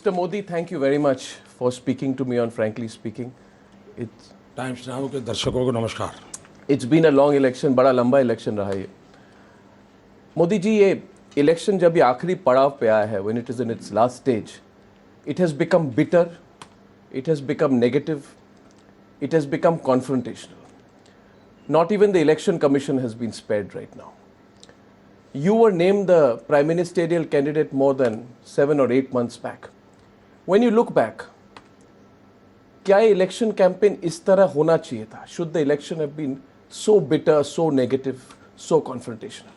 Mr. Modi, thank you very much for speaking to me on Frankly Speaking. Times Now के दर्शकों को नमस्कार। It's been a long election, बड़ा लंबा election रहा है। मोदी जी, ये इलेक्शन जब ये आखिरी पड़ाव पे आया है, when it is in its last stage, it has become bitter, it has become negative, it has become confrontational. Not even the election commission has been spared right now. You were named the prime ministerial candidate more than 7 or 8 months back. When you look back, क्या ये election campaign इस तरह होना चाहिए था? Should the election have been so bitter, so negative, so confrontational?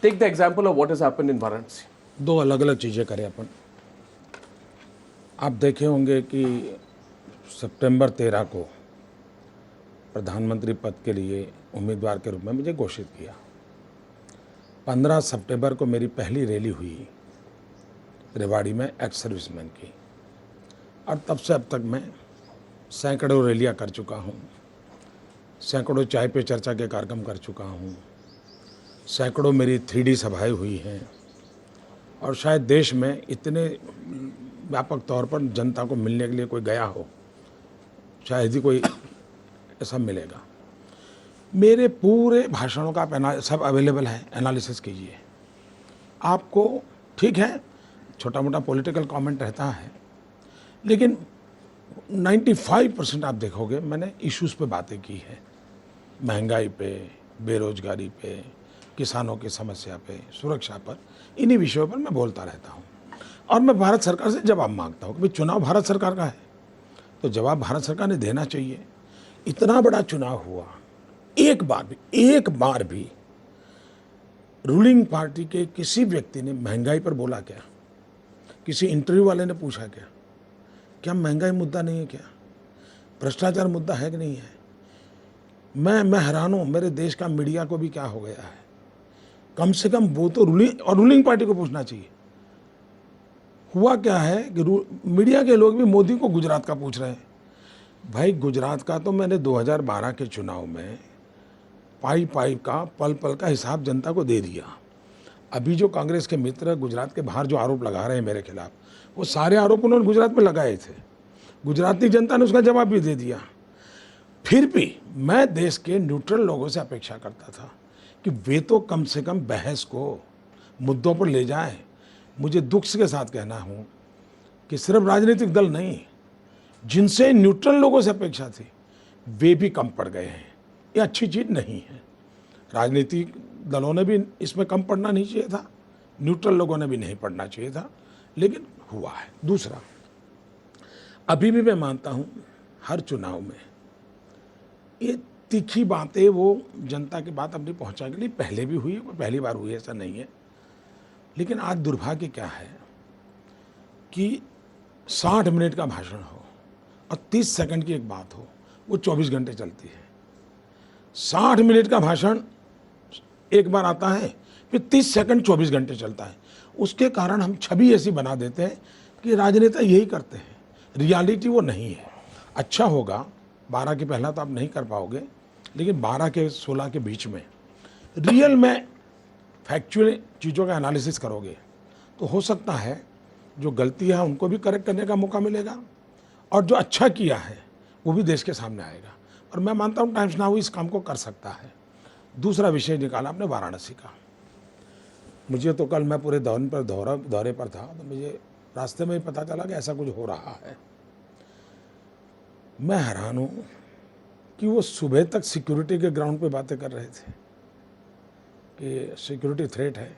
Take the example of what has happened in Varanasi. दो अलग अलग चीज़ें करें अपन। आप देखे होंगे कि सितंबर 13 को प्रधानमंत्री पद के लिए उम्मीदवार के रूप में मुझे घोषित किया। 15 सितंबर को मेरी पहली रैली हुई रेवाड़ी में एक्स सर्विसमैन की, और तब से अब तक मैं सैकड़ों रैलियां कर चुका हूं, सैकड़ों चाय पे चर्चा के कार्यक्रम कर चुका हूं, सैकड़ों मेरी 3D सभाएं हुई हैं, और शायद देश में इतने व्यापक तौर पर जनता को मिलने के लिए कोई गया हो, शायद ही कोई ऐसा मिलेगा। मेरे पूरे भाषणों का आप सब अवेलेबल है, एनालिसिस कीजिए। आपको ठीक है छोटा मोटा पॉलिटिकल कमेंट रहता है, लेकिन 95% आप देखोगे मैंने इश्यूज़ पे बातें की है। महंगाई पे, बेरोजगारी पे, किसानों की समस्या पे, सुरक्षा पर, इन्हीं विषयों पर मैं बोलता रहता हूँ। और मैं भारत सरकार से जवाब मांगता हूँ कि भाई चुनाव भारत सरकार का है, तो जवाब भारत सरकार ने देना चाहिए। इतना बड़ा चुनाव हुआ, एक बार भी रूलिंग पार्टी के किसी व्यक्ति ने महंगाई पर बोला क्या? किसी इंटरव्यू वाले ने पूछा क्या महंगाई मुद्दा नहीं है? क्या भ्रष्टाचार मुद्दा है कि नहीं है? मैं हैरान हूँ, मेरे देश का मीडिया को भी क्या हो गया है। कम से कम वो तो रूलिंग पार्टी को पूछना चाहिए। हुआ क्या है कि मीडिया के लोग भी मोदी को गुजरात का पूछ रहे हैं। भाई गुजरात का तो मैंने 2012 के चुनाव में पाई का पल का हिसाब जनता को दे दिया। अभी जो कांग्रेस के मित्र गुजरात के बाहर जो आरोप लगा रहे हैं मेरे खिलाफ, वो सारे आरोप उन्होंने गुजरात में लगाए थे। गुजराती जनता ने उसका जवाब भी दे दिया। फिर भी मैं देश के न्यूट्रल लोगों से अपेक्षा करता था कि वे तो कम से कम बहस को मुद्दों पर ले जाएं। मुझे दुख के साथ कहना हूँ कि सिर्फ राजनीतिक दल नहीं, जिनसे न्यूट्रल लोगों से अपेक्षा थी, वे भी कम पड़ गए हैं। ये अच्छी चीज़ नहीं है। राजनीतिक दलों ने भी इसमें कम पड़ना नहीं चाहिए था, न्यूट्रल लोगों ने भी नहीं पड़ना चाहिए था, लेकिन हुआ है। दूसरा, अभी भी मैं मानता हूँ हर चुनाव में ये तीखी बातें वो जनता की बात अपनी पहुँचा के लिए पहले भी हुई है, पहली बार हुई ऐसा नहीं है। लेकिन आज दुर्भाग्य क्या है कि 60 मिनट का भाषण हो और 30 सेकंड की एक बात हो, वो 24 घंटे चलती है। 60 मिनट का भाषण एक बार आता है, फिर 30 सेकंड 24 घंटे चलता है। उसके कारण हम छवि ऐसी बना देते हैं कि राजनेता यही करते हैं, रियलिटी वो नहीं है। अच्छा होगा 12 के पहला तो आप नहीं कर पाओगे, लेकिन 12 के 16 के बीच में रियल में फैक्चुअल चीज़ों का एनालिसिस करोगे तो हो सकता है जो गलतियाँ हैं उनको भी करेक्ट करने का मौका मिलेगा, और जो अच्छा किया है वो भी देश के सामने आएगा। और मैं मानता हूँ टाइम्स नाउ इस काम को कर सकता है। दूसरा विषय निकाला आपने वाराणसी का। मुझे तो कल मैं पूरे दौरे पर था, तो मुझे रास्ते में ही पता चला कि ऐसा कुछ हो रहा है। मैं हैरान हूँ कि वो सुबह तक सिक्योरिटी के ग्राउंड पे बातें कर रहे थे कि सिक्योरिटी थ्रेट है।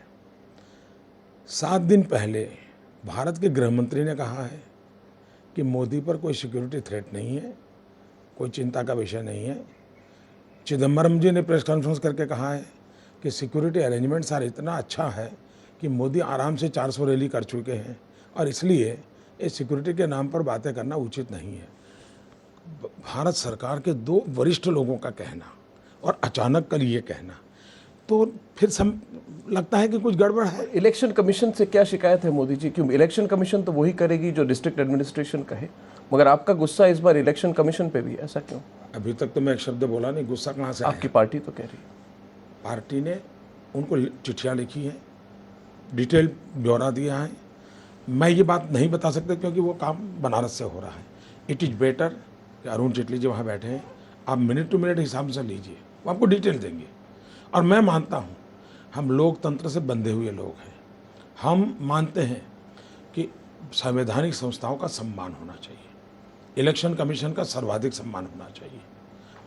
7 दिन पहले भारत के गृह मंत्री ने कहा है कि मोदी पर कोई सिक्योरिटी थ्रेट नहीं है, कोई चिंता का विषय नहीं है। चिदम्बरम जी ने प्रेस कॉन्फ्रेंस करके कहा है कि सिक्योरिटी अरेंजमेंट सारा इतना अच्छा है कि मोदी आराम से 400 रैली कर चुके हैं, और इसलिए इस सिक्योरिटी के नाम पर बातें करना उचित नहीं है। भारत सरकार के 2 वरिष्ठ लोगों का कहना और अचानक कल ये कहना, तो फिर लगता है कि कुछ गड़बड़ है। इलेक्शन कमीशन से क्या शिकायत है मोदी जी? क्यों इलेक्शन कमीशन तो वही करेगी जो डिस्ट्रिक्ट एडमिनिस्ट्रेशन कहे, मगर आपका गुस्सा इस बार इलेक्शन कमीशन पे भी, ऐसा क्यों? अभी तक तो मैं एक शब्द बोला नहीं, गुस्सा कहाँ से? आपकी पार्टी तो कह रही है। पार्टी ने उनको चिट्ठियाँ लिखी हैं, डिटेल ब्यौरा दिया है, मैं ये बात नहीं बता सकता क्योंकि वो काम बनारस से हो रहा है। इट इज़ बेटर कि अरुण जेटली जी वहाँ बैठे हैं, आप मिनट टू मिनट हिसाब से लीजिए, वो आपको डिटेल देंगे। और मैं मानता हूँ हम लोकतंत्र से बंधे हुए लोग हैं, हम मानते हैं कि संवैधानिक संस्थाओं का सम्मान होना चाहिए, इलेक्शन कमीशन का सर्वाधिक सम्मान होना चाहिए,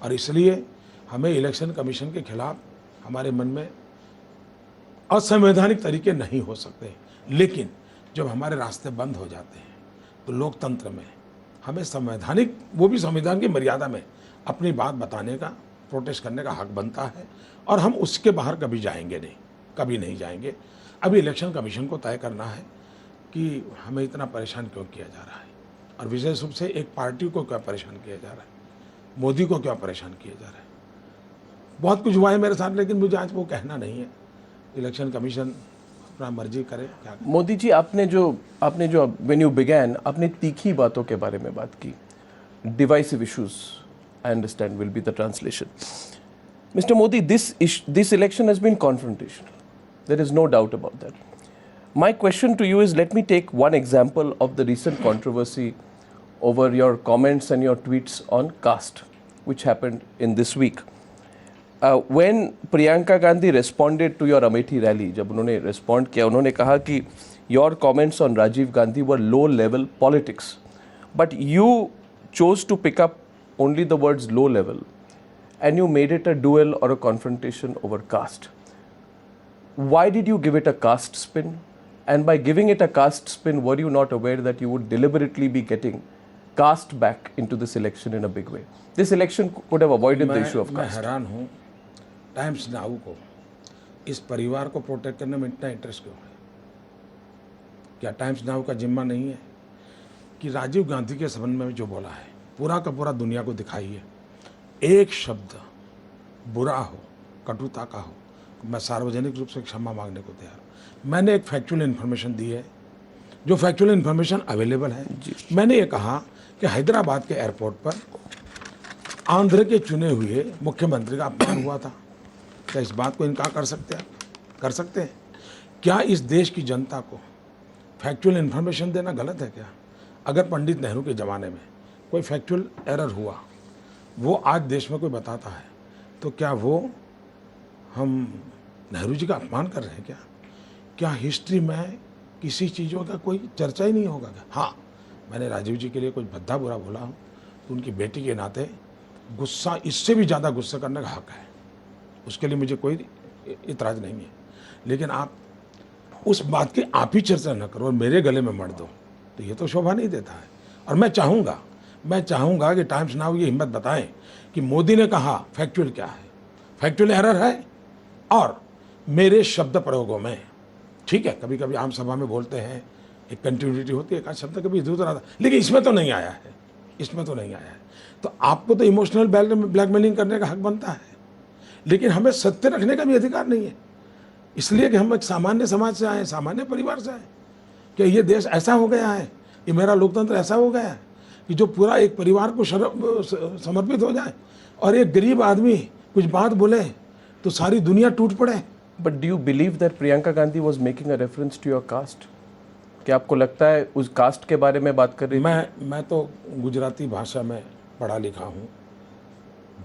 और इसलिए हमें इलेक्शन कमीशन के खिलाफ हमारे मन में असंवैधानिक तरीके नहीं हो सकते। लेकिन जब हमारे रास्ते बंद हो जाते हैं तो लोकतंत्र में हमें संवैधानिक, वो भी संविधान की मर्यादा में, अपनी बात बताने का, प्रोटेस्ट करने का हक बनता है, और हम उसके बाहर कभी जाएंगे नहीं, कभी नहीं जाएंगे। अभी इलेक्शन कमीशन को तय करना है कि हमें इतना परेशान क्यों किया जा रहा है, और विशेष रूप से एक पार्टी को क्यों परेशान किया जा रहा है, मोदी को क्यों परेशान किया जा रहा है। बहुत कुछ हुआ है मेरे साथ, लेकिन मुझे आज वो कहना नहीं है। इलेक्शन कमीशन अपना मर्जी करे क्या करे। मोदी जी, आपने जो व्हेन यू बिगैन, आपने तीखी बातों के बारे में बात की, divisive issues, I understand will be the translation. Mister Modi, this election has been confrontational, there is no doubt about that. My question to you is, let me take one example of the recent controversy over your comments and your tweets on caste, which happened in this week. When Priyanka Gandhi responded to your Amethi rally, जब उन्होंने respond किया, उन्होंने कहा कि your comments on Rajiv Gandhi were low level politics, but you chose to pick up only the words low level and you made it a duel or a confrontation over caste. Why did you give it a caste spin? And by giving it a caste spin, were you not aware that you would deliberately be getting caste back into this election in a big way? This election could have avoided the issue of मैं caste. हैरान हूँ times now को इस परिवार को protect करने में इतना इंटरेस्ट क्यों है। क्या टाइम्स नाउ का जिम्मा नहीं है कि राजीव गांधी के संबंध में जो बोला है पूरा का पूरा दुनिया को दिखाइए। एक शब्द बुरा हो, कटुता का हो, मैं सार्वजनिक रूप से क्षमा मांगने को तैयार हूँ। मैंने एक फैक्चुअल इन्फॉर्मेशन दी है, जो फैक्चुअल इन्फॉर्मेशन अवेलेबल है। मैंने ये कहा कि हैदराबाद के एयरपोर्ट पर आंध्र के चुने हुए मुख्यमंत्री का अपमान हुआ था। क्या इस बात को इनकार कर सकते हैं? कर सकते हैं। क्या इस देश की जनता को फैक्चुअल इन्फॉर्मेशन देना गलत है क्या? अगर पंडित नेहरू के ज़माने में कोई फैक्चुअल एरर हुआ, वो आज देश में कोई बताता है, तो क्या वो हम नेहरू जी का अपमान कर रहे हैं क्या? क्या हिस्ट्री में किसी चीज़ों का कोई चर्चा ही नहीं होगा क्या? हाँ, मैंने राजीव जी के लिए कुछ भद्दा बुरा बोला हूँ तो उनकी बेटी के नाते गुस्सा, इससे भी ज़्यादा गुस्सा करने का हक है, उसके लिए मुझे कोई इतराज़ नहीं है। लेकिन आप उस बात की आप ही चर्चा न करो और मेरे गले में मर दो, तो ये तो शोभा नहीं देता है। और मैं चाहूँगा कि टाइम्स नाउ ये हिम्मत बताएं कि मोदी ने कहा फैक्चुअल क्या है, फैक्चुअल एरर है, और मेरे शब्द प्रयोगों में, ठीक है, कभी कभी आम सभा में बोलते हैं, एक कंटिन्यूटी होती है, एक शब्द कभी इधर उधर आता, लेकिन इसमें तो नहीं आया है, इसमें तो नहीं आया है। तो आपको तो इमोशनल ब्लैकमेलिंग करने का हक बनता है, लेकिन हमें सत्य रखने का भी अधिकार नहीं है, इसलिए कि हम एक सामान्य समाज से आए, सामान्य परिवार से आए। कि ये देश ऐसा हो गया है, ये मेरा लोकतंत्र ऐसा हो गया है कि जो पूरा एक परिवार को समर्पित हो जाए और एक गरीब आदमी कुछ बात बोले तो सारी दुनिया टूट पड़े। But do you believe that Priyanka Gandhi was making a reference to your caste? क्या आपको लगता है उस कास्ट के बारे में बात कर रही थी? मैं तो गुजराती भाषा में पढ़ा लिखा हूँ,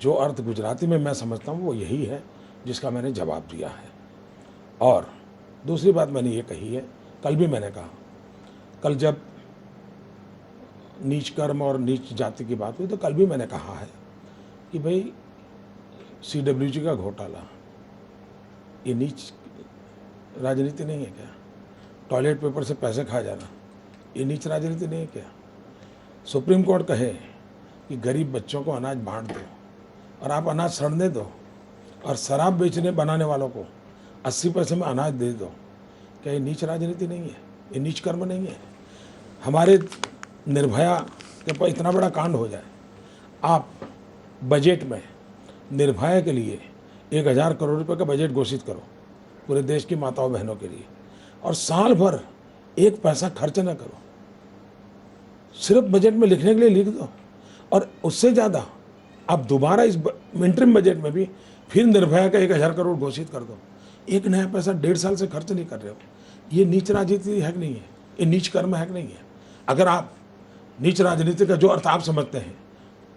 जो अर्थ गुजराती में मैं समझता हूँ वो यही है जिसका मैंने जवाब दिया है। और दूसरी बात मैंने ये कही है, कल भी मैंने कहा, कल जब नीच कर्म और नीच जाति की बात हुई तो कल भी मैंने कहा है कि भाई CWG का घोटाला ये नीच राजनीति नहीं है क्या? टॉयलेट पेपर से पैसे खा जाना ये नीच राजनीति नहीं है क्या? सुप्रीम कोर्ट कहे कि गरीब बच्चों को अनाज बांट दो और आप अनाज सड़ने दो, और शराब बेचने बनाने वालों को 80 पैसे में अनाज दे दो, क्या ये नीच राजनीति नहीं है? ये नीच कर्म नहीं है? हमारे निर्भया के पर इतना बड़ा कांड हो जाए, आप बजट में निर्भया के लिए 1000 करोड़ रुपए का बजट घोषित करो पूरे देश की माताओं बहनों के लिए, और साल भर एक पैसा खर्च न करो, सिर्फ बजट में लिखने के लिए लिख दो, और उससे ज़्यादा आप दोबारा इस इंटरिम बजट में भी फिर निर्भया का 1000 करोड़ घोषित कर दो। एक नया पैसा 1.5 साल से खर्च नहीं कर रहे हो, ये नीच राजनीति है कि नहीं है? ये नीच कर्म है कि नहीं है? अगर आप नीच राजनीति का जो अर्थ आप समझते हैं,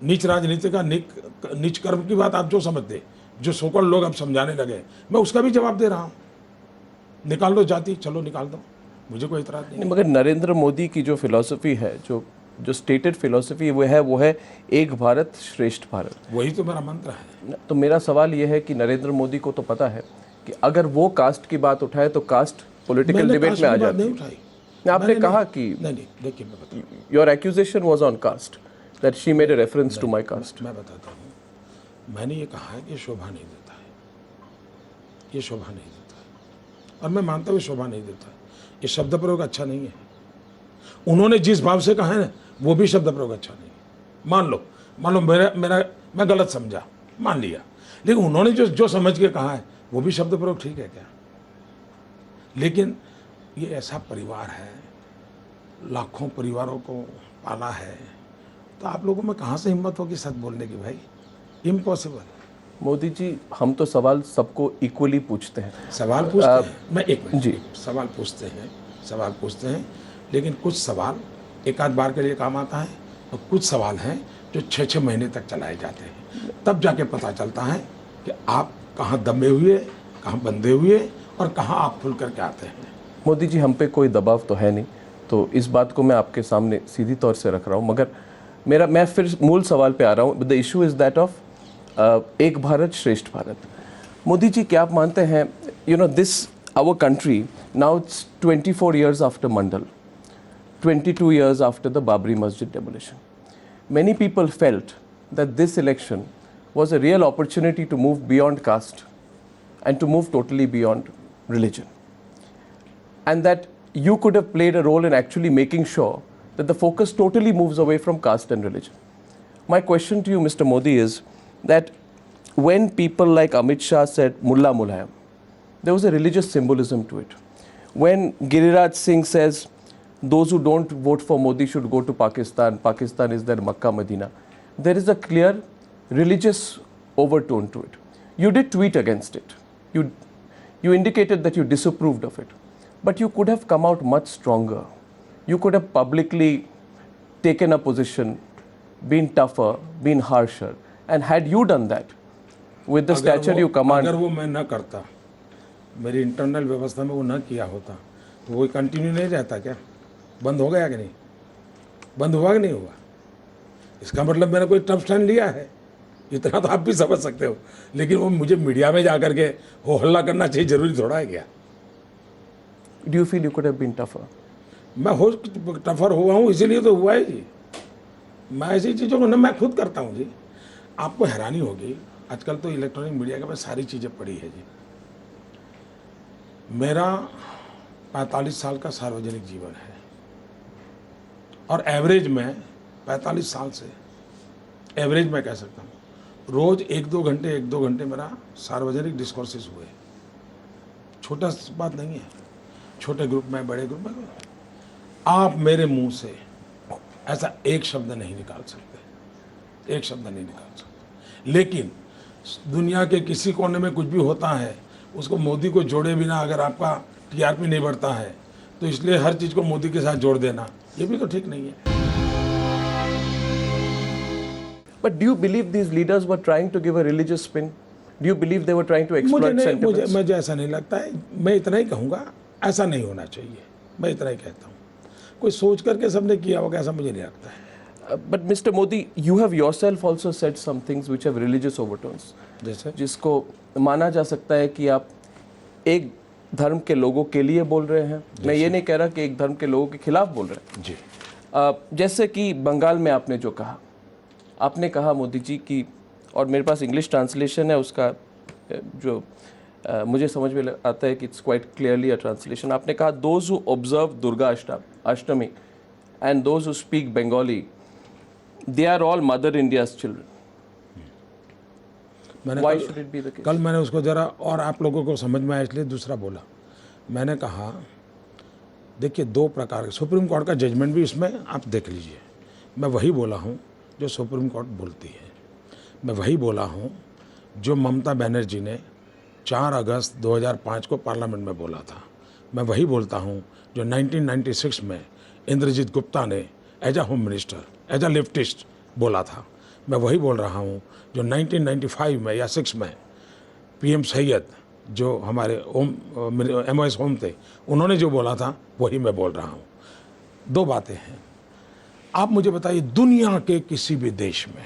नीच राजनीति का नीच कर्म की बात आप जो समझते, जो सोकल लोग अब समझाने लगे, मैं उसका भी जवाब दे रहा हूँ। निकाल दो जाति, चलो निकाल दो, मुझे कोई इतराज नहीं। मगर नरेंद्र मोदी की जो फिलॉसफी है, जो स्टेटेड फिलॉसफी वो है एक भारत श्रेष्ठ भारत। वही तो मेरा मंत्र है। तो मेरा सवाल ये है कि नरेंद्र मोदी को तो पता है कि अगर वो कास्ट की बात उठाए तो कास्ट पॉलिटिकल डिबेट में आ जाती नहीं है। उठाई। आपने कहा कि नहीं, देखिए मैं बताता हूँ। Your accusation was on caste, that she made a reference to my caste. मैं बताता हूँ, मैंने ये कहा है कि ये शोभा नहीं देता है, ये शोभा नहीं देता है, और मैं मानता हूँ शोभा नहीं देता है। ये शब्द प्रयोग अच्छा नहीं है। उन्होंने जिस भाव से कहा है ना, वो भी शब्द प्रयोग अच्छा नहीं है। मान लो मैं गलत समझा, मान लिया, लेकिन उन्होंने जो समझ के कहा है वो भी शब्द प्रयोग ठीक है क्या? लेकिन ये ऐसा परिवार है, लाखों परिवारों को पाला है, तो आप लोगों में कहाँ से हिम्मत होगी सच बोलने की भाई? इम्पॉसिबल। मोदी जी, हम तो सवाल सबको इक्वली पूछते हैं। सवाल पूछते हैं, मैं एक मिनट जी। सवाल पूछते हैं, लेकिन कुछ सवाल एक आध बार के लिए काम आता है, और कुछ सवाल हैं जो 6-6 महीने तक चलाए जाते हैं, तब जाके पता चलता है कि आप कहाँ दमे हुए, कहाँ बंधे हुए, और कहाँ आप खुल करके आते हैं। मोदी जी, हम पे कोई दबाव तो है नहीं, तो इस बात को मैं आपके सामने सीधी तौर से रख रहा हूँ, मगर मैं फिर मूल सवाल पे आ रहा हूँ। The issue is that of एक भारत श्रेष्ठ भारत। मोदी जी, क्या आप मानते हैं, this our country now, it's 24 years after Mandal, 22 years after the Babri Masjid demolition. Many people felt that this election was a real opportunity to move beyond caste and to move totally beyond religion. And that you could have played a role in actually making sure that the focus totally moves away from caste and religion. My question to you, Mr. Modi, is that when people like Amit Shah said Mullah Mulayam, there was a religious symbolism to it. When Giriraj Singh says those who don't vote for Modi should go to Pakistan, Pakistan is their Makkah Medina, there is a clear religious overtone to it. You did tweet against it. You indicated that you disapproved of it. But you could have come out much stronger. You could have publicly taken a position, been tougher, been harsher. And had you done that, with the stature you command, अगर वो मैं न करता, मेरी internal व्यवस्था में वो न किया होता, तो वो कंटिन्यू नहीं रहता क्या? बंद हो गया कि नहीं? बंद हुआ कि नहीं हुआ? इसका मतलब मैंने कोई टफ स्टैंड लिया है, इतना तो आप भी समझ सकते हो। लेकिन वो मुझे मीडिया में जा करके हो हल्ला करना चाहिए, जरूरी थोड़ा है क्या? do you feel you could have been tougher? मैं हो टफर हुआ हूँ, इसीलिए तो हुआ है जी। मैं ऐसी चीज़ों को न मैं खुद करता हूँ जी। आपको हैरानी होगी, आजकल तो इलेक्ट्रॉनिक मीडिया के पास सारी चीज़ें पड़ी है जी। मेरा 45 साल का सार्वजनिक जीवन है, और एवरेज में 45 साल से एवरेज मैं कह सकता हूँ, रोज़ 1-2 घंटे मेरा सार्वजनिक डिस्कोर्सेस हुए। छोटा बात नहीं है, छोटे ग्रुप में, बड़े ग्रुप में। आप मेरे मुंह से ऐसा एक शब्द नहीं निकाल सकते, एक शब्द नहीं निकाल सकते। लेकिन दुनिया के किसी कोने में कुछ भी होता है, उसको मोदी को जोड़े बिना अगर आपका टीआरपी नहीं बढ़ता है, तो इसलिए हर चीज़ को मोदी के साथ जोड़ देना, ये भी तो ठीक नहीं है। But do you believe these leaders were trying to give a religious spin? Do you believe they were trying to exploit sentiments? मुझे ऐसा नहीं लगता है। मैं इतना ही कहूँगा, ऐसा नहीं होना चाहिए। मैं इतना ही कहता हूँ, कोई सोच करके सबने किया होगा ऐसा मुझे नहीं लगता है। But Mr. Modi, you have yourself also said some things which have religious overtones. जैसे जिसको माना जा सकता है कि आप एक धर्म के लोगों के लिए बोल रहे हैं। मैं ये नहीं कह रहा कि एक धर्म के लोगों के खिलाफ बोल रहे हैं जी। जैसे कि बंगाल में आपने जो कहा, आपने कहा मोदी जी की, और मेरे पास इंग्लिश ट्रांसलेशन है उसका, जो मुझे समझ में आता है कि it's quite clearly a translation. आपने कहा those who observe Durga Ashtami and those who speak Bengali, they are all mother India's children. Why should it be the case? कल मैंने उसको ज़रा और आप लोगों को समझ में आया इसलिए दूसरा बोला। मैंने कहा देखिए, 2 प्रकार के, सुप्रीम कोर्ट का जजमेंट भी इसमें आप देख लीजिए। मैं वही बोला हूँ जो सुप्रीम कोर्ट बोलती है, मैं वही बोला हूँ जो ममता बनर्जी ने 4 अगस्त 2005 को पार्लियामेंट में बोला था। मैं वही बोलता हूँ जो 1996 में इंद्रजीत गुप्ता ने as a home minister, as a leftist बोला था। मैं वही बोल रहा हूँ जो 1995 में या 6 में PM सैयद जो हमारे MOS होम थे, उन्होंने जो बोला था वही मैं बोल रहा हूँ। दो बातें हैं। आप मुझे बताइए, दुनिया के किसी भी देश में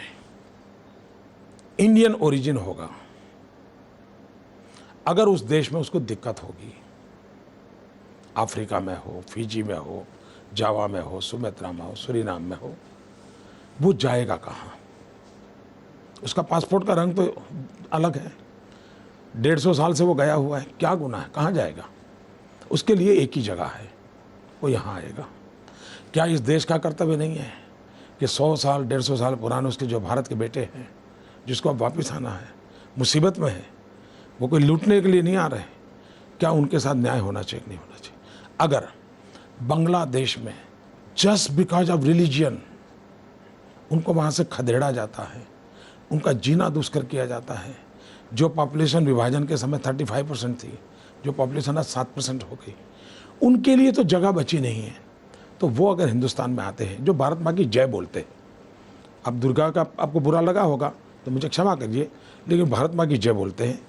इंडियन ओरिजिन होगा, अगर उस देश में उसको दिक्कत होगी, अफ्रीका में हो, फिजी में हो, जावा में हो, सुमेत्रा में हो, सूरीनाम में हो, वो जाएगा कहाँ? उसका पासपोर्ट का रंग तो अलग है, 150 साल से वो गया हुआ है, क्या गुनाह है, कहाँ जाएगा? उसके लिए एक ही जगह है, वो यहाँ आएगा। क्या इस देश का कर्तव्य नहीं है कि 100 साल 150 साल पुराने उसके जो भारत के बेटे हैं, जिसको अब वापस आना है, मुसीबत में है, वो कोई लूटने के लिए नहीं आ रहे, क्या उनके साथ न्याय होना चाहिए नहीं होना चाहिए? अगर बांग्लादेश में जस्ट बिकॉज ऑफ रिलीजियन उनको वहाँ से खदेड़ा जाता है, उनका जीना दुष्कर किया जाता है, जो पॉपुलेशन विभाजन के समय 35% थी, जो पॉपुलेशन आज 7% हो गई, उनके लिए तो जगह बची नहीं है। तो वो अगर हिंदुस्तान में आते हैं, जो भारत माँ की जय बोलते हैं, अब दुर्गा का आपको बुरा लगा होगा तो मुझे क्षमा करिए, लेकिन भारत माँ की जय बोलते हैं,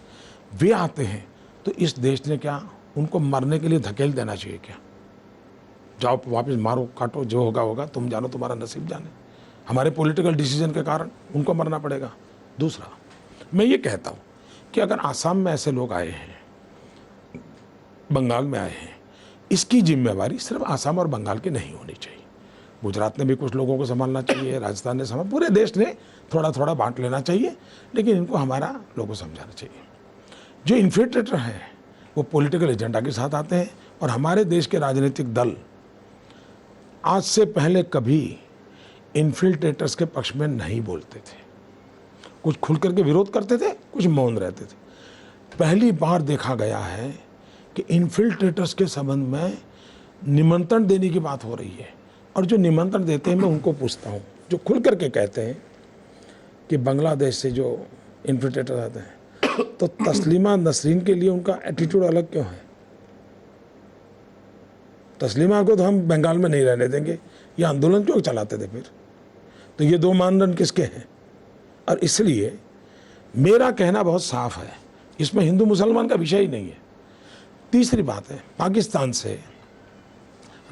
वे आते हैं, तो इस देश ने क्या उनको मरने के लिए धकेल देना चाहिए क्या? जाओ वापस मारो काटो, जो होगा होगा, तुम जानो, तुम्हारा नसीब जाने। हमारे पॉलिटिकल डिसीजन के कारण उनको मरना पड़ेगा। दूसरा, मैं ये कहता हूँ कि अगर आसाम में ऐसे लोग आए हैं, बंगाल में आए हैं, इसकी जिम्मेवारी सिर्फ आसाम और बंगाल की नहीं होनी चाहिए। गुजरात ने भी कुछ लोगों को संभालना चाहिए, राजस्थान ने संभाल, पूरे देश ने थोड़ा थोड़ा बांट लेना चाहिए, लेकिन इनको हमारा लोगों को समझाना चाहिए। जो इन्फिल्ट्रेटर हैं वो पॉलिटिकल एजेंडा के साथ आते हैं, और हमारे देश के राजनीतिक दल आज से पहले कभी इन्फिल्ट्रेटर्स के पक्ष में नहीं बोलते थे। कुछ खुल करके विरोध करते थे, कुछ मौन रहते थे। पहली बार देखा गया है कि इन्फिल्ट्रेटर्स के संबंध में निमंत्रण देने की बात हो रही है, और जो निमंत्रण देते हैं मैं उनको पूछता हूँ, जो खुल करके कहते हैं कि बांग्लादेश से जो इन्फिल्ट्रेटर आते हैं, तो तस्लीमा नसरीन के लिए उनका एटीट्यूड अलग क्यों है? तस्लीमा को तो हम बंगाल में नहीं रहने देंगे, ये आंदोलन क्यों चलाते थे फिर? तो ये दो मानदंड किसके हैं? और इसलिए मेरा कहना बहुत साफ है, इसमें हिंदू मुसलमान का विषय ही नहीं है। तीसरी बात है, पाकिस्तान से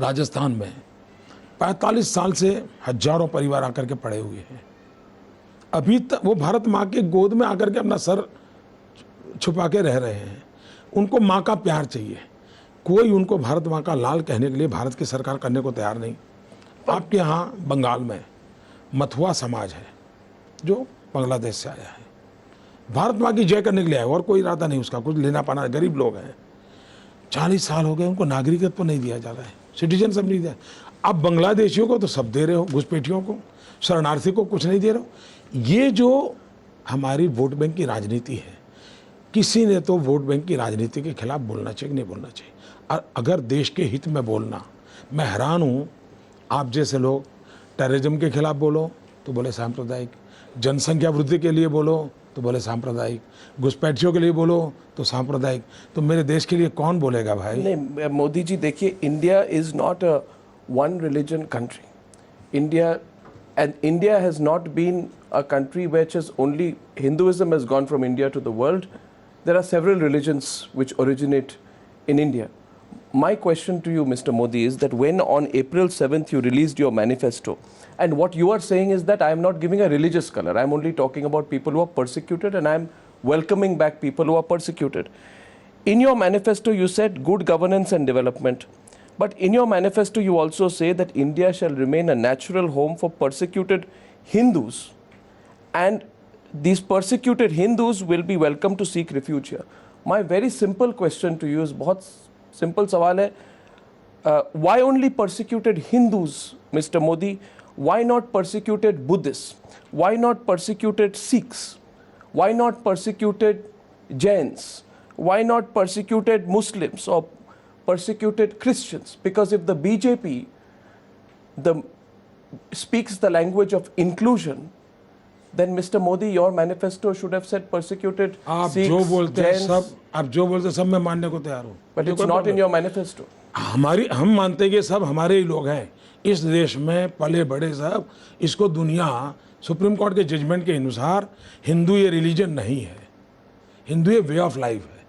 राजस्थान में 45 साल से हजारों परिवार आकर के पड़े हुए हैं। अभी तक वो भारत माँ के गोद में आकर के अपना सर छुपा के रह रहे हैं। उनको माँ का प्यार चाहिए, कोई उनको भारत माँ का लाल कहने के लिए भारत की सरकार करने को तैयार नहीं। आपके यहाँ बंगाल में मथुआ समाज है जो बांग्लादेश से आया है, भारत माँ की जय करने के लिए आया, और कोई इरादा नहीं उसका, कुछ लेना पाना, गरीब लोग हैं। 40 साल हो गए उनको नागरिकत्व नहीं दिया जा रहा है, सिटीजनशिप नहीं दिया। अब बांग्लादेशियों को तो सब दे रहे हो, घुसपैठियों को, शरणार्थी को कुछ नहीं दे रहे हो। ये जो हमारी वोट बैंक की राजनीति है, किसी ने तो वोट बैंक की राजनीति के खिलाफ बोलना चाहिए, नहीं बोलना चाहिए। और अगर देश के हित में बोलना, मैं हैरान हूँ, आप जैसे लोग टेररिज्म के खिलाफ बोलो तो बोले सांप्रदायिक, जनसंख्या वृद्धि के लिए बोलो तो बोले सांप्रदायिक, घुसपैठियों के लिए बोलो तो सांप्रदायिक, तो मेरे देश के लिए कौन बोलेगा भाई? नहीं मोदी जी, देखिए, India is not a one religion country. India has not been a country which is only Hinduism has gone from India to the world. There are several religions which originate in India. My question to you, Mr. Modi, is that when on April 7th you released your manifesto, and what you are saying is that I am not giving a religious color, I am only talking about people who are persecuted, and I am welcoming back people who are persecuted. In your manifesto you said good governance and development. But in your manifesto, you also say that India shall remain a natural home for persecuted Hindus, and these persecuted Hindus will be welcome to seek refuge here. My very simple question to you is, बहुत simple सवाल है, why only persecuted Hindus, Mr. Modi? Why not persecuted Buddhists? Why not persecuted Sikhs? Why not persecuted Jains? Why not persecuted Muslims or persecuted Christians? Because if the BJP speaks the language of inclusion, Then Mr. Modi, your manifesto should have said persecuted आप Sikhs, जो बोलते हैं Jains, सब, आप जो बोलते हैं सब मैं मानने को तैयार हूँ, but it's not in your manifesto. हम मानते हैं कि सब हमारे ही लोग हैं इस देश में पले बड़े सब। इसको दुनिया सुप्रीम कोर्ट के जजमेंट के अनुसार हिंदू ये रिलीजन नहीं है, हिंदू ये वे ऑफ लाइफ है।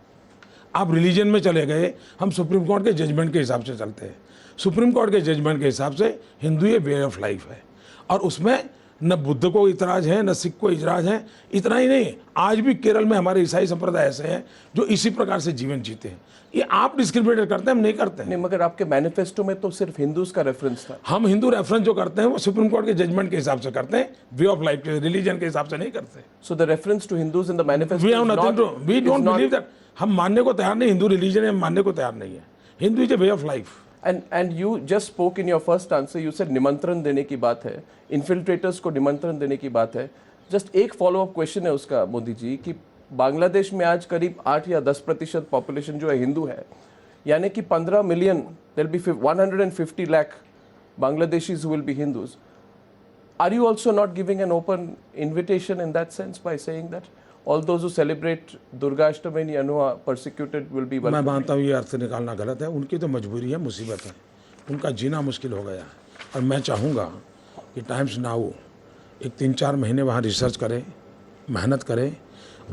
आप रिलीजन में चले गए, हम सुप्रीम कोर्ट के जजमेंट के हिसाब से चलते हैं। सुप्रीम कोर्ट के जजमेंट के हिसाब से हिंदू ये वे ऑफ लाइफ है, और उसमें न बुद्ध को इतराज है न सिख को इतराज है। इतना ही नहीं, आज भी केरल में हमारे ईसाई संप्रदाय ऐसे हैं जो इसी प्रकार से जीवन जीते हैं। ये आप डिस्क्रिमिनेट करते हैं, हम नहीं करते हैं। नहीं, मगर आपके मैनिफेस्टो में तो सिर्फ हिंदूज का रेफरेंस था। हम हिंदू रेफरेंस जो करते हैं वो सुप्रीम कोर्ट के जजमेंट के हिसाब से करते हैं, वे ऑफ लाइफ के रिलीजन के हिसाब से नहीं करते। So the reference to Hindus in the manifesto we have is nothing to, we is don't not- believe that. हम मानने को तैयार नहीं, हिंदू रिलीजन है, हम मानने को तैयार नहीं है। Hindu is a way of life. And you just spoke in your first answer, you said निमंत्रण देने की बात है, इन्फिल्ट्रेटर्स को निमंत्रण देने की बात है। जस्ट एक फॉलो अप क्वेश्चन है उसका मोदी जी, कि बांग्लादेश में आज करीब 8 या 10% पॉपुलेशन जो है हिंदू है, यानी कि 15 million, there be 150 lakh Bangladeshis who will be Hindus. Are you also not giving an open invitation in that sense by saying that all those who celebrate Durga Ashtami and Yanua persecuted will be welcome? मैं मानता हूँ ये अर्थ निकालना गलत है। उनकी तो मजबूरी है, मुसीबत है, उनका जीना मुश्किल हो गया है। और मैं चाहूँगा कि टाइम्स नाउ एक 3-4 महीने वहाँ रिसर्च करें, मेहनत करें,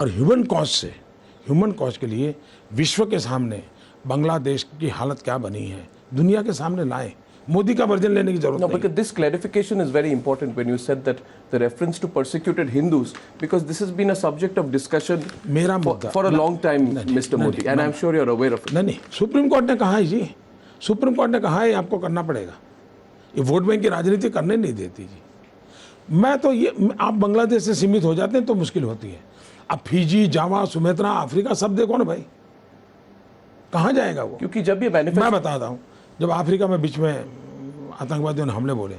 और ह्यूमन कॉज के लिए विश्व के सामने बांग्लादेश की हालत क्या बनी है दुनिया के सामने लाएं। मोदी का वर्जन लेने की जरूरत No, नहीं। because this clarification is very important when you said that the reference to persecuted Hindus, because this has been a subject of discussion मेरा मुद्दा for a long time, Mr. Modi, and I'm sure you're aware of it. नहीं, supreme court ने कहा है जी, supreme court ने कहा है आपको करना पड़ेगा। ये वोट बैंक की राजनीति करने नहीं देती जी। मैं तो ये, आप बांग्लादेश से सीमित हो जाते हैं तो मुश्किल होती है। अब फिजी, जावा, सुमेत्रा, अफ्रीका सब देखो ना भाई, कहाँ जाएगा वो? क्योंकि जब ये मैं मैनिफेस्टो, बताता हूँ, जब अफ्रीका में बीच में आतंकवादियों ने हमले बोले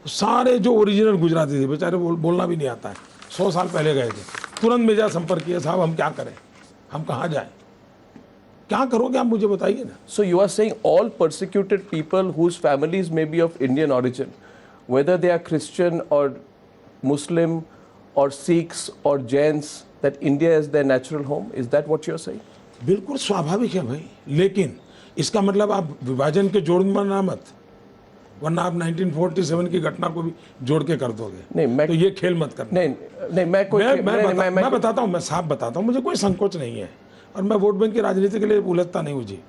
तो सारे जो ओरिजिनल गुजराती थे बेचारे बोलना भी नहीं आता है, 100 साल पहले गए थे, तुरंत मेरा संपर्क किया, साहब हम क्या करें, हम कहाँ जाएं, क्या करोगे आप मुझे बताइए ना। so you are saying all persecuted people whose families may be of Indian origin, whether they are Christian or Muslim or Sikhs or Jains, that India is their natural home? Is that what you're saying? बिल्कुल स्वाभाविक है भाई, लेकिन इसका मतलब आप विभाजन के जोड़ में मत, वरना आप 1947 की घटना को भी जोड़ के कर दोगे। नहीं, मैं तो ये खेल मत करना। नहीं, मैं बताता हूँ, मैं साफ बताता हूँ, मुझे कोई संकोच नहीं है, और मैं वोट बैंक की राजनीति के लिए उलझता नहीं हूँ जी।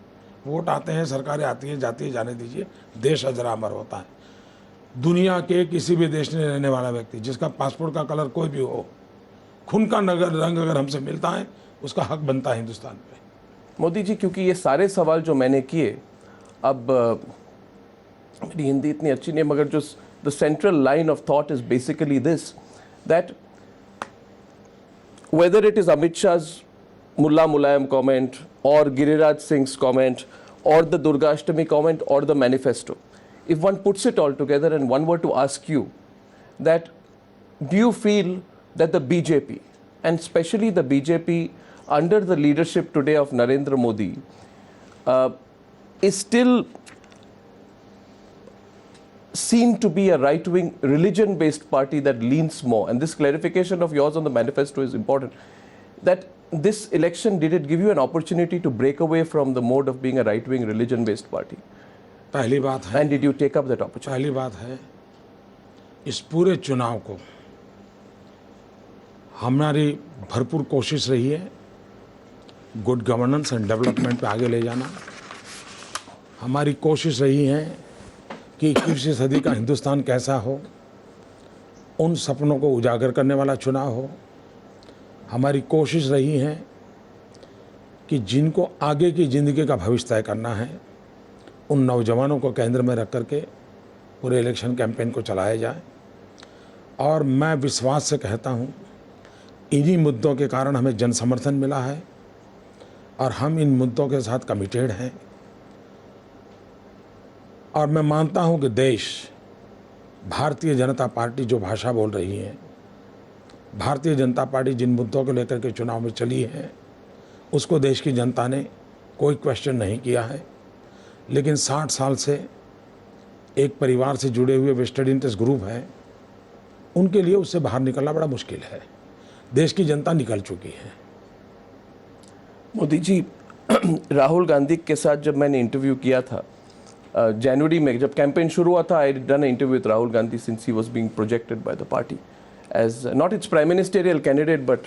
वोट आते हैं, सरकारें आती हैं, जाती है, जाने दीजिए, देश अजरा अमर होता है। दुनिया के किसी भी देश में रहने वाला व्यक्ति जिसका पासपोर्ट का कलर कोई भी हो, खून का रंग अगर हमसे मिलता है, उसका हक बनता है हिंदुस्तान पे। मोदी जी, क्योंकि ये सारे सवाल जो मैंने किए, अब मेरी हिंदी इतनी अच्छी नहीं, मगर जो the central line of thought is basically this, that whether it is Amit Shah's Mullah Mulayam comment or Giriraj Singh's comment or the Durga Ashtami comment or the manifesto, if one puts it all together and one were to ask you that, do you feel that the BJP, and especially the BJP under the leadership today of Narendra Modi, is still seen to be a right-wing religion-based party that leans more, and this clarification of yours on the manifesto is important, that this election, did it give you an opportunity to break away from the mode of being a right-wing religion-based party? पहली बात है, And did you take up that opportunity? पहली बात है, इस पूरे चुनाव को हमारी भरपूर कोशिश रही है गुड गवर्नेंस एंड डेवलपमेंट पे आगे ले जाना। हमारी कोशिश रही है कि 21वीं सदी का हिंदुस्तान कैसा हो, उन सपनों को उजागर करने वाला चुनाव हो। हमारी कोशिश रही है कि जिनको आगे की ज़िंदगी का भविष्य तय करना है, उन नौजवानों को केंद्र में रख करके पूरे इलेक्शन कैंपेन को चलाया जाए। और मैं विश्वास से कहता हूँ, इन्हीं मुद्दों के कारण हमें जन समर्थन मिला है और हम इन मुद्दों के साथ कमिटेड हैं। और मैं मानता हूँ कि देश, भारतीय जनता पार्टी जो भाषा बोल रही है, भारतीय जनता पार्टी जिन मुद्दों को लेकर के चुनाव में चली है, उसको देश की जनता ने कोई क्वेश्चन नहीं किया है। लेकिन 60 साल से एक परिवार से जुड़े हुए वेस्टेड इंटरेस्ट ग्रुप हैं, उनके लिए उससे बाहर निकलना बड़ा मुश्किल है। देश की जनता निकल चुकी है। मोदी जी, राहुल गांधी के साथ जब मैंने इंटरव्यू किया था जनवरी में, जब कैंपेन शुरू हुआ था, I done interview with Rahul Gandhi since he was being projected by the party as not its prime ministerial candidate but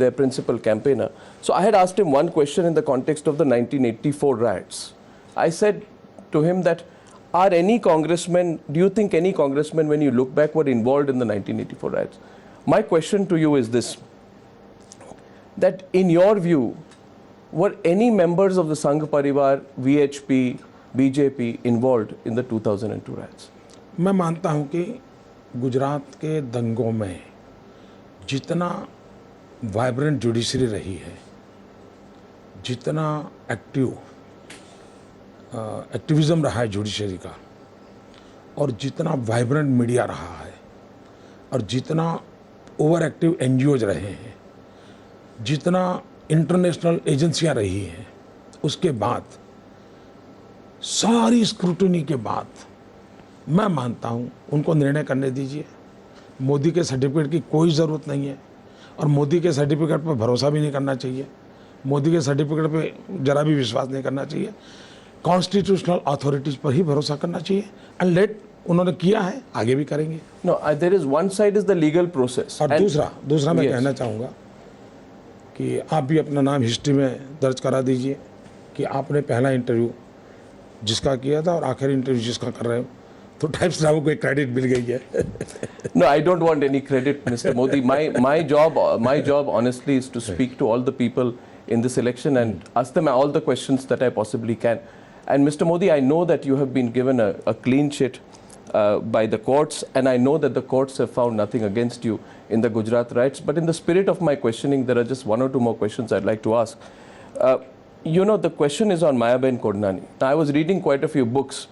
their principal campaigner. So I had asked him one question in the context of the 1984 riots. I said to him that, are any congressmen, do you think any congressmen when you look back were involved in the 1984 riots? My question to you is this, that in your view, were any members of the Sangh Parivar, VHP, BJP involved in the 2002 riots? मैं मानता हूं कि गुजरात के दंगों में जितना vibrant judiciary रही है, जितना एक्टिविज्म रहा है जुडिशरी का, और जितना वाइब्रेंट मीडिया रहा है, और जितना ओवर एक्टिव एनजीओज रहे हैं, जितना इंटरनेशनल एजेंसियां रही हैं, उसके बाद सारी स्क्रूटनी के बाद मैं मानता हूं उनको निर्णय करने दीजिए। मोदी के सर्टिफिकेट की कोई ज़रूरत नहीं है, और मोदी के सर्टिफिकेट पर भरोसा भी नहीं करना चाहिए। मोदी के सर्टिफिकेट पे जरा भी विश्वास नहीं करना चाहिए। कॉन्स्टिट्यूशनल अथॉरिटीज़ पर ही भरोसा करना चाहिए। एंड लेट, उन्होंने किया है, आगे भी करेंगे। No, there is one side is the legal process. और दूसरा मैं Yes. कहना चाहूँगा कि आप भी अपना नाम हिस्ट्री में दर्ज करा दीजिए कि आपने पहला इंटरव्यू जिसका किया था और आखिरी इंटरव्यू जिसका कर रहे हो, तो टाइम्स नाउ को एक क्रेडिट मिल गई है। No, I don't want any credit, Mr. Modi. My job honestly is to speak to all the people in this election and ask them all the questions that I possibly can. And Mr. Modi, I know that you have been given a clean sheet by the courts, and I know that the courts have found nothing against you in the Gujarat riots. But in the spirit of my questioning, there are just one or two more questions I'd like to ask. The question is on Mayaben Kodnani. Now, I was reading quite a few books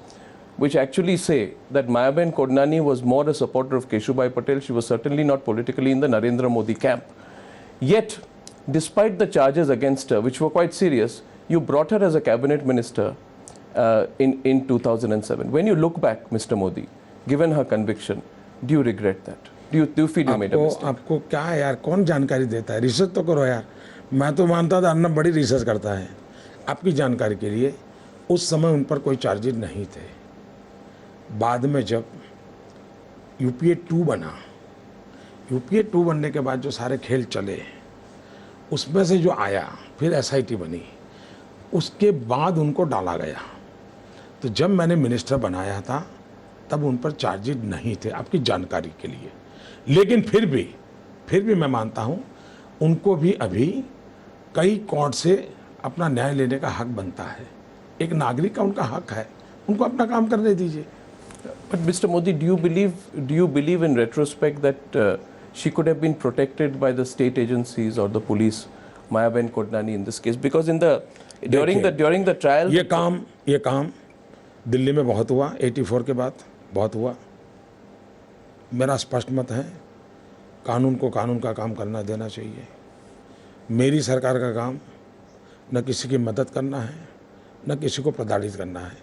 which actually say that Mayaben Kodnani was more a supporter of Keshubhai Patel. She was certainly not politically in the Narendra Modi camp. Yet, despite the charges against her, which were quite serious, you brought her as a cabinet minister in 2007. When you look back, Mr. Modi, given her conviction, do you regret that? Do you feel you made a mistake? आपको क्या है यार, कौन जानकारी देता है? Research तो करो यार। मैं तो मानता था अन्ना बड़ी रिसर्च करता है। आपकी जानकारी के लिए, उस समय उन पर कोई चार्जेज नहीं थे। बाद में जब यूपीए 2 बना, यूपीए 2 बनने के बाद जो सारे खेल चले, उसमें से जो आया, फिर एसआईटी बनी, उसके बाद उनको डाला गया। तो जब मैंने मिनिस्टर बनाया था, तब उन पर चार्जेज नहीं थे, आपकी जानकारी के लिए। लेकिन फिर भी मैं मानता हूँ उनको भी अभी कई कोर्ट से अपना न्याय लेने का हक बनता है। एक नागरिक का उनका हक है, उनको अपना काम करने दीजिए। But Mr. Modi, do you believe in retrospect that she could have been protected by the state agencies or the police, Mayaben Kodnani in this case? Because during the trial, ये काम दिल्ली में बहुत हुआ, 84 के बाद बहुत हुआ। मेरा स्पष्ट मत है, कानून को कानून का काम करना देना चाहिए। मेरी सरकार का काम न किसी की मदद करना है, न किसी को प्रताड़ित करना है।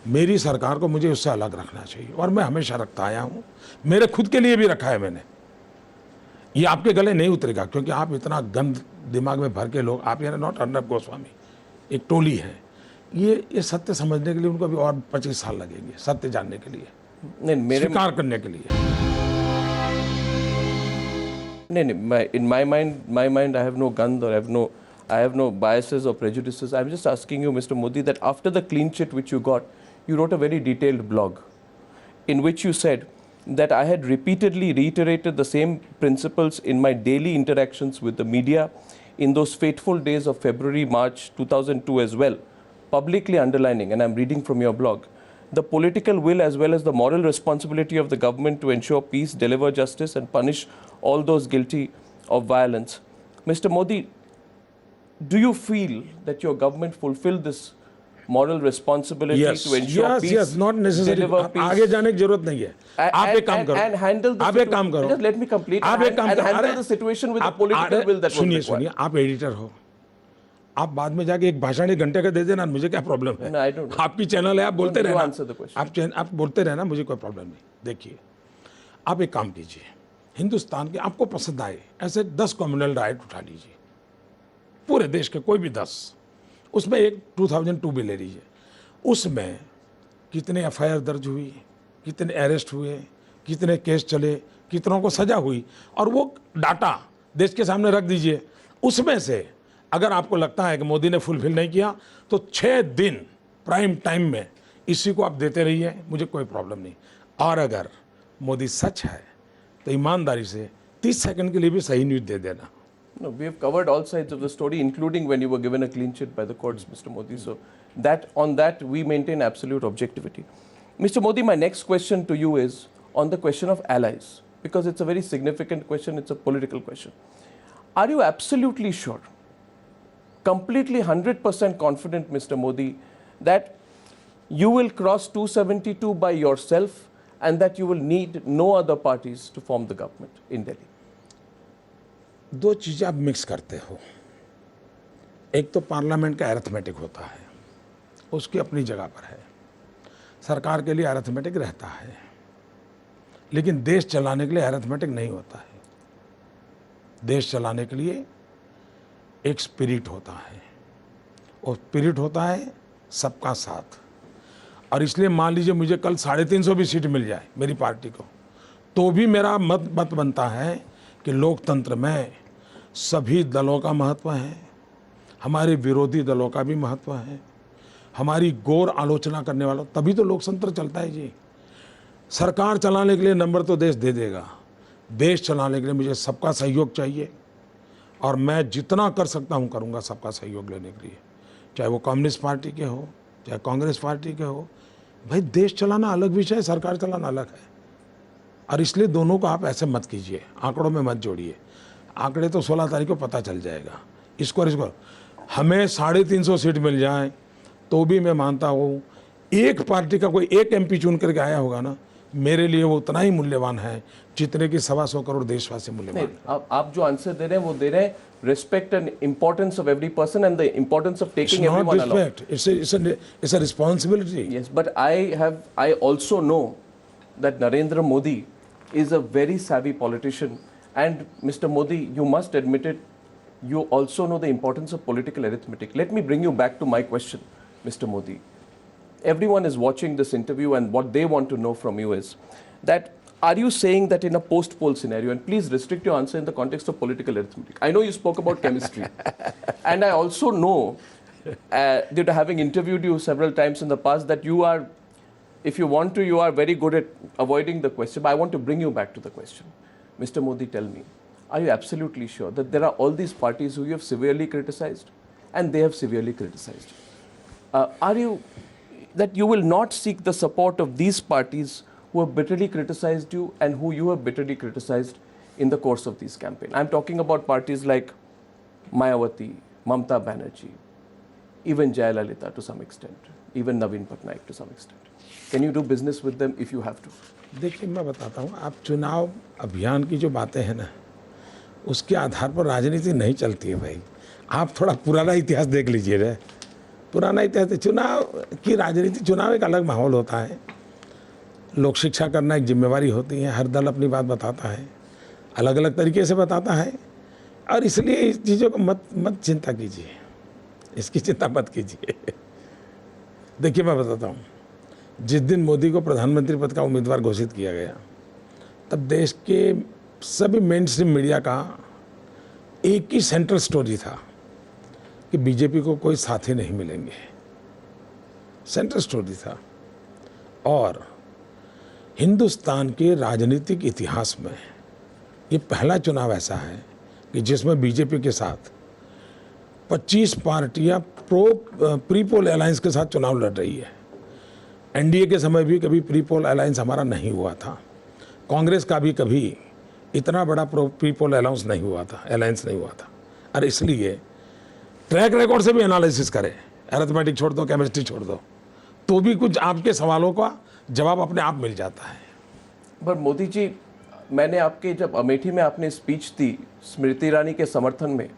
मेरी सरकार को मुझे उससे अलग रखना चाहिए, और मैं हमेशा रखता आया हूँ। मेरे खुद के लिए भी रखा है मैंने। ये आपके गले नहीं उतरेगा, क्योंकि आप इतना गंद दिमाग में भर के लोग, आप यानी नॉट अर्नब गोस्वामी, एक टोली है। ये सत्य समझने के लिए उनको अभी और 25 साल लगेंगे, सत्य जानने के लिए, स्वीकार करने के लिए। नहीं, in my mind, I have no gun or I have no biases or prejudices. I'm just asking you, Mr. Modi, that after the clean sheet which you got, you wrote a very detailed blog in which you said that I had repeatedly reiterated the same principles in my daily interactions with the media in those fateful days of February, March 2002 as well, publicly underlining, and I'm reading from your blog, the political will as well as the moral responsibility of the government to ensure peace, deliver justice, and punish all those guilty of violence. Mr. Modi, do you feel that your government fulfilled this moral responsibility to ensure peace? Yes, not necessary. Deliver peace? आगे जाने की जरूरत नहीं है। आप एक काम करो। And handle the आप एक काम करो। Just let me complete. आप एक काम and करो। handle the situation with the political will that was required. सुनिए, आप एडिटर हो, आप बाद में जाके एक भाषण 1 घंटे का दे देना, मुझे क्या प्रॉब्लम है? No, I don't. आपकी चैनल है, आप बोलते You रहना। answer the question. आप बोलते रहना, मुझे कोई प्रॉब्लम नहीं। देखिए, आप एक काम कीजिए, हिंदुस्तान के आपको पसंद आए ऐसे 10 कम्युनल राइट उठा लीजिए, पूरे देश के कोई भी 10, उसमें एक 2002 भी ले लीजिए, उसमें कितने एफआईआर दर्ज हुई, कितने अरेस्ट हुए, कितने केस चले, कितनों को सजा हुई, और वो डाटा देश के सामने रख दीजिए। उसमें से अगर आपको लगता है कि मोदी ने फुलफिल नहीं किया तो 6 दिन प्राइम टाइम में इसी को आप देते रहिए, मुझे कोई प्रॉब्लम नहीं। और अगर मोदी सच है तो ईमानदारी से 30 सेकंड के लिए भी सही न्यूज़ दे देना। No, we have covered all sides of the story, including when you were given a clean sheet by the courts, Mr. Modi. So that on that we maintain absolute objectivity. Mr. Modi, my next question to you is on the question of allies, because it's a very significant question. It's a political question. Are you absolutely sure, completely 100% confident, Mr. Modi, that you will cross 272 by yourself and that you will need no other parties to form the government in Delhi? दो चीज़ें आप mix करते हो। एक तो parliament का arithmetic होता है, उसकी अपनी जगह पर है, सरकार के लिए अरिथमेटिक रहता है, लेकिन देश चलाने के लिए अरिथमेटिक नहीं होता है। देश चलाने के लिए एक स्पिरिट होता है, और स्पिरिट होता है सबका साथ। और इसलिए मान लीजिए मुझे कल 350 भी सीट मिल जाए मेरी पार्टी को, तो भी मेरा मत बनता है कि लोकतंत्र में सभी दलों का महत्व है, हमारे विरोधी दलों का भी महत्व है, हमारी गौर आलोचना करने वालों, तभी तो लोकतंत्र चलता है जी। सरकार चलाने के लिए नंबर तो देश दे देगा, देश चलाने के लिए मुझे सबका सहयोग चाहिए, और मैं जितना कर सकता हूँ करूँगा सबका सहयोग लेने के लिए, चाहे वो कम्युनिस्ट पार्टी के हो, चाहे कांग्रेस पार्टी के हो। भाई देश चलाना अलग विषय है, सरकार चलाना अलग है, और इसलिए दोनों को आप ऐसे मत कीजिए, आंकड़ों में मत जोड़िए। आंकड़े तो 16 तारीख को पता चल जाएगा। इसको हमें 350 सीट मिल जाए तो भी मैं मानता हूँ एक पार्टी का कोई एक एमपी चुन करके आया होगा ना, मेरे लिए वो उतना ही मूल्यवान है जितने कि 125 करोड़ देशवासी मूल्यवान है। आप जो आंसर दे रहे हैं वो दे रहे हैं respect and importance of every person and the importance of taking everyone along. It's a responsibility. Yes, but I also know that Narendra Modi is a very savvy politician, and Mr. Modi, you must admit it, you also know the importance of political arithmetic. Let me bring you back to my question, Mr. Modi. Everyone is watching this interview, and what they want to know from you is that are you saying that in a post-poll scenario, and please restrict your answer in the context of political arithmetic. I know you spoke about chemistry, and I also know, due to having interviewed you several times in the past, that you are, if you want to, you are very good at avoiding the question, but I want to bring you back to the question. Mr. Modi, tell me, are you absolutely sure that there are all these parties who you have severely criticized, and they have severely criticized? Are you, that you will not seek the support of these parties who have bitterly criticized you and who you have bitterly criticized in the course of these campaigns? I'm talking about parties like Mayawati, Mamta Banerjee, even Jayalalitha to some extent, even Naveen Patnaik to some extent. Can you do business with them if you have to? देखिए मैं बताता हूँ, आप चुनाव अभियान की जो बातें हैं ना, उसके आधार पर राजनीति नहीं चलती है भाई। आप थोड़ा पुराना इतिहास देख लीजिए ना, पुराना इतिहास, चुनाव की राजनीति, चुनाव एक अलग माहौल होता है, लोक शिक्षा करना एक जिम्मेवारी होती है, हर दल अपनी बात बताता है, अलग अलग तरीके से बताता है, और इसलिए इस चीज़ों को मत चिंता कीजिए, इसकी चिंता मत कीजिए। देखिए मैं बताता हूँ, जिस दिन मोदी को प्रधानमंत्री पद का उम्मीदवार घोषित किया गया, तब देश के सभी मेन स्ट्रीम मीडिया का एक ही सेंट्रल स्टोरी था कि बीजेपी को कोई साथी नहीं मिलेंगे, सेंट्रल स्टोरी था। और हिंदुस्तान के राजनीतिक इतिहास में ये पहला चुनाव ऐसा है कि जिसमें बीजेपी के साथ 25 पार्टियां प्री पोल अलायंस के साथ चुनाव लड़ रही है। एनडीए के समय भी कभी प्री पोल अलायंस हमारा नहीं हुआ था, कांग्रेस का भी कभी इतना बड़ा प्री पोल अलायंस नहीं हुआ था। और इसलिए ट्रैक रिकॉर्ड से भी एनालिसिस करें, अरिथमेटिक छोड़ दो, केमिस्ट्री छोड़ दो, तो भी कुछ आपके सवालों का जवाब अपने आप मिल जाता है। पर मोदी जी, मैंने आपके जब अमेठी में आपने स्पीच दी स्मृति ईरानी के समर्थन में,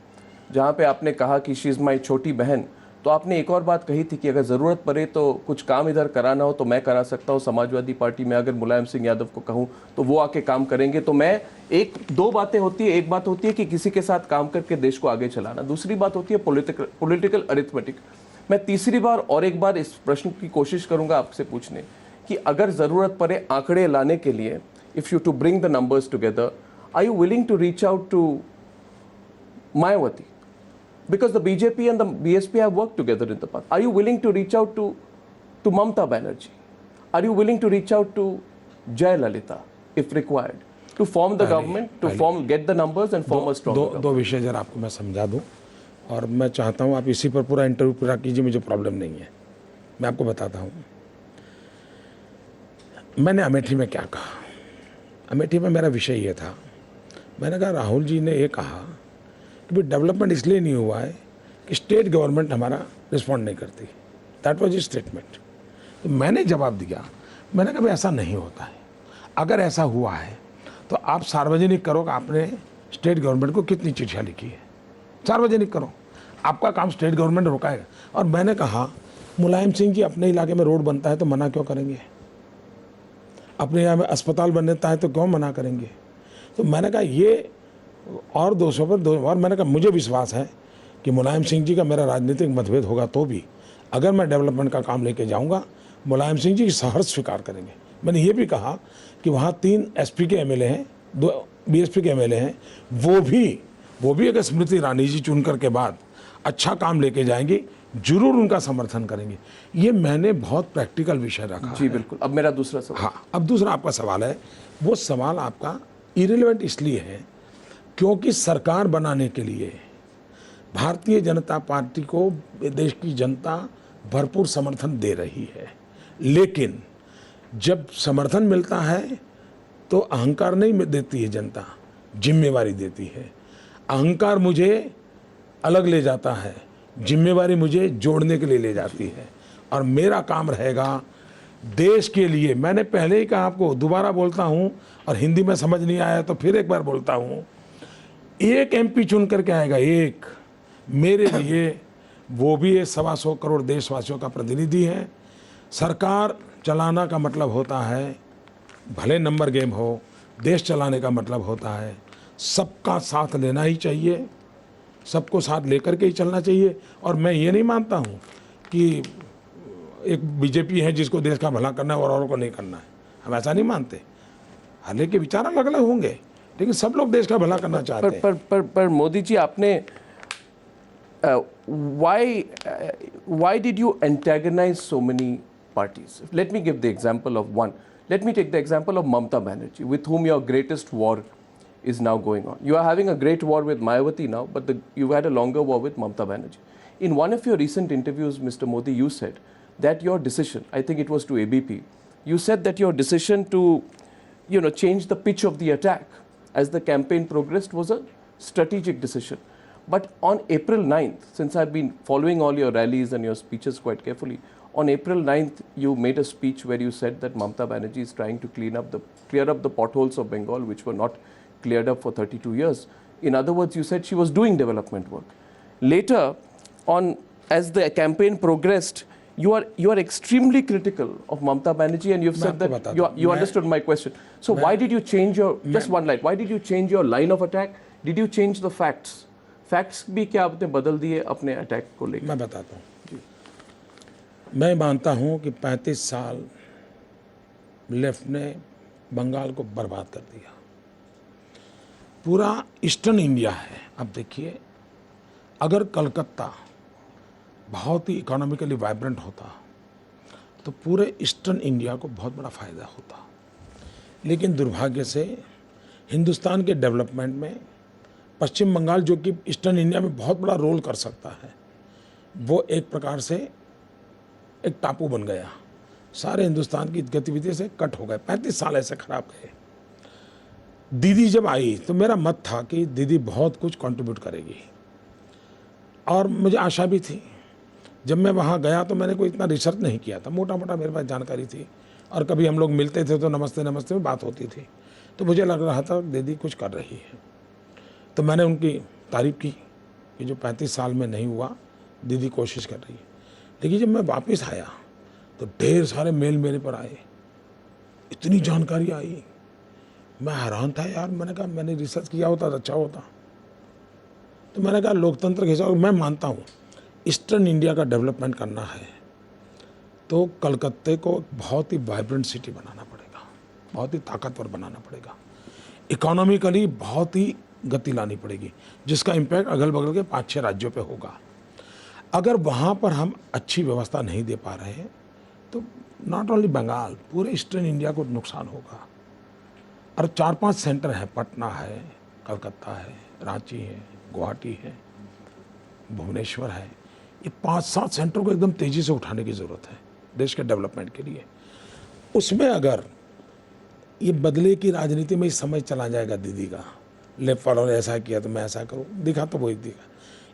जहाँ पे आपने कहा कि शी इज़ माई छोटी बहन, तो आपने एक और बात कही थी कि अगर ज़रूरत पड़े तो कुछ काम इधर कराना हो तो मैं करा सकता हूँ, समाजवादी पार्टी में अगर मुलायम सिंह यादव को कहूँ तो वो आके काम करेंगे। तो मैं एक दो बातें होती है, एक बात होती है कि किसी के साथ काम करके देश को आगे चलाना, दूसरी बात होती है पॉलिटिकल अरिथमेटिक। मैं तीसरी बार और एक बार इस प्रश्न की कोशिश करूंगा आपसे पूछने कि अगर ज़रूरत पड़े आंकड़े लाने के लिए, if you to bring the numbers together, are you willing to reach out to Mayawati? Because the BJP and the BSP have worked together in the past. Are you willing to reach out to Mamata Banerjee? Are you willing to reach out to Jayalalitha if required to form the government, to get the numbers and form a strong government? दो विषय जरा आपको मैं समझा दूं, और मैं चाहता हूं आप इसी पर पूरा इंटरव्यू पूरा कीजिए, मुझे प्रॉब्लम नहीं है। मैं आपको बताता हूं मैंने अमेठी में क्या कहा। अमेठी में मेरा विषय ये था, मैंने कहा राहुल जी ने ये कहा कि भाई डेवलपमेंट इसलिए नहीं हुआ है कि स्टेट गवर्नमेंट हमारा रिस्पॉन्ड नहीं करती। That was his statement. तो मैंने जवाब दिया, मैंने कहा भाई ऐसा नहीं होता है। अगर ऐसा हुआ है तो आप सार्वजनिक करो कि आपने स्टेट गवर्नमेंट को कितनी चिट्ठियाँ लिखी है, सार्वजनिक करो, आपका काम स्टेट गवर्नमेंट रोकाएगा। और मैंने कहा मुलायम सिंह जी अपने इलाके में रोड बनता है तो मना क्यों करेंगे, अपने यहाँ में अस्पताल बनता है तो क्यों मना करेंगे। तो मैंने कहा ये और 200 पर 2 और मैंने कहा मुझे विश्वास है कि मुलायम सिंह जी का मेरा राजनीतिक मतभेद होगा तो भी अगर मैं डेवलपमेंट का काम लेके जाऊंगा, मुलायम सिंह जी सहर्ष स्वीकार करेंगे। मैंने ये भी कहा कि वहाँ 3 एसपी के एमएलए हैं, 2 बीएसपी के एमएलए हैं, वो भी अगर स्मृति ईरानी जी चुनकर के बाद अच्छा काम लेके जाएंगे, जरूर उनका समर्थन करेंगे। ये मैंने बहुत प्रैक्टिकल विषय रखा। जी बिल्कुल। अब मेरा दूसरा सवाल। हाँ, अब दूसरा आपका सवाल है, वो सवाल आपका इरेलेवेंट इसलिए है क्योंकि सरकार बनाने के लिए भारतीय जनता पार्टी को देश की जनता भरपूर समर्थन दे रही है। लेकिन जब समर्थन मिलता है तो अहंकार नहीं देती है जनता, जिम्मेवारी देती है। अहंकार मुझे अलग ले जाता है, जिम्मेवारी मुझे जोड़ने के लिए ले जाती है। और मेरा काम रहेगा देश के लिए। मैंने पहले ही कहा आपको, दोबारा बोलता हूँ, और हिंदी में समझ नहीं आया तो फिर एक बार बोलता हूँ, एक एमपी चुन करके आएगा, एक मेरे लिए, वो भी 125 करोड़ देशवासियों का प्रतिनिधि है। सरकार चलाना का मतलब होता है, भले नंबर गेम हो, देश चलाने का मतलब होता है सबका साथ लेना ही चाहिए, सबको साथ लेकर के ही चलना चाहिए। और मैं ये नहीं मानता हूँ कि एक बीजेपी है जिसको देश का भला करना है और औरों को नहीं करना है, हम ऐसा नहीं मानते। हालांकि विचार अलग अलग होंगे लेकिन सब लोग देश का भला करना चाहते हैं। पर मोदी जी, आपने why did you antagonize so many parties? Let me give the example of one. Let me take the example of Mamata Banerjee, with whom your greatest war is now going on. You are having a great war with Mayawati now, but you had a longer war with Mamata Banerjee. In one of your recent interviews, Mr. Modi, you said that your decision, I think it was to ABP, you said that your decision to, change the pitch of the attack as the campaign progressed was a strategic decision. But on April 9th, since I've been following all your rallies and your speeches quite carefully, on April 9th, you made a speech where you said that Mamata Banerjee is trying to clear up the potholes of Bengal, which were not cleared up for 32 years. In other words, you said she was doing development work. Later on, as the campaign progressed, you are extremely critical of Mamata Banerjee, and you've said that you understood my question. So why did you change your, just one line, why did you change your line of attack? Did you change the facts? Facts भी क्या आपने बदल दिए अपने attack को लेकर? मैं बताता हूँ। मैं मानता हूँ कि 35 साल लेफ्ट ने बंगाल को बर्बाद कर दिया। पूरा ईस्टर्न इंडिया है। अब देखिए, अगर कलकत्ता बहुत ही इकोनॉमिकली वाइब्रेंट होता तो पूरे ईस्टर्न इंडिया को बहुत बड़ा फ़ायदा होता। लेकिन दुर्भाग्य से हिंदुस्तान के डेवलपमेंट में पश्चिम बंगाल, जो कि ईस्टर्न इंडिया में बहुत बड़ा रोल कर सकता है, वो एक प्रकार से एक टापू बन गया। सारे हिंदुस्तान की गतिविधि से कट हो गए। 35 साल ऐसे खराब गए। दीदी जब आई तो मेरा मत था कि दीदी बहुत कुछ कंट्रीब्यूट करेगी, और मुझे आशा भी थी। जब मैं वहाँ गया तो मैंने कोई इतना रिसर्च नहीं किया था, मोटा मोटा मेरे पास जानकारी थी, और कभी हम लोग मिलते थे तो नमस्ते नमस्ते में बात होती थी। तो मुझे लग रहा था दीदी कुछ कर रही है। तो मैंने उनकी तारीफ़ की कि जो 35 साल में नहीं हुआ दीदी कोशिश कर रही है। लेकिन जब मैं वापस आया तो ढेर सारे मेल मेरे पर आए, इतनी जानकारी आई, मैं हैरान था यार। मैंने कहा मैंने रिसर्च किया होता तो अच्छा होता। तो मैंने कहा लोकतंत्र के हिसाब, मैं मानता हूँ ईस्टर्न इंडिया का डेवलपमेंट करना है तो कलकत्ते को बहुत ही वाइब्रेंट सिटी बनाना पड़ेगा, बहुत ही ताकतवर बनाना पड़ेगा, इकोनॉमिकली बहुत ही गति लानी पड़ेगी, जिसका इम्पैक्ट अगल बगल के 5-6 राज्यों पे होगा। अगर वहाँ पर हम अच्छी व्यवस्था नहीं दे पा रहे हैं तो नॉट ओनली बंगाल, पूरे ईस्टर्न इंडिया को नुकसान होगा। और 4-5 सेंटर हैं, पटना है, कलकत्ता है, रांची है, गुवाहाटी है, भुवनेश्वर है। ये 5-7 सेंटर को एकदम तेज़ी से उठाने की ज़रूरत है देश के डेवलपमेंट के लिए। उसमें अगर ये बदले की राजनीति में समझ चला जाएगा दीदी का, लेफ्ट वालों ने ऐसा किया तो मैं ऐसा करूँ, दिखा तो वही दिखा,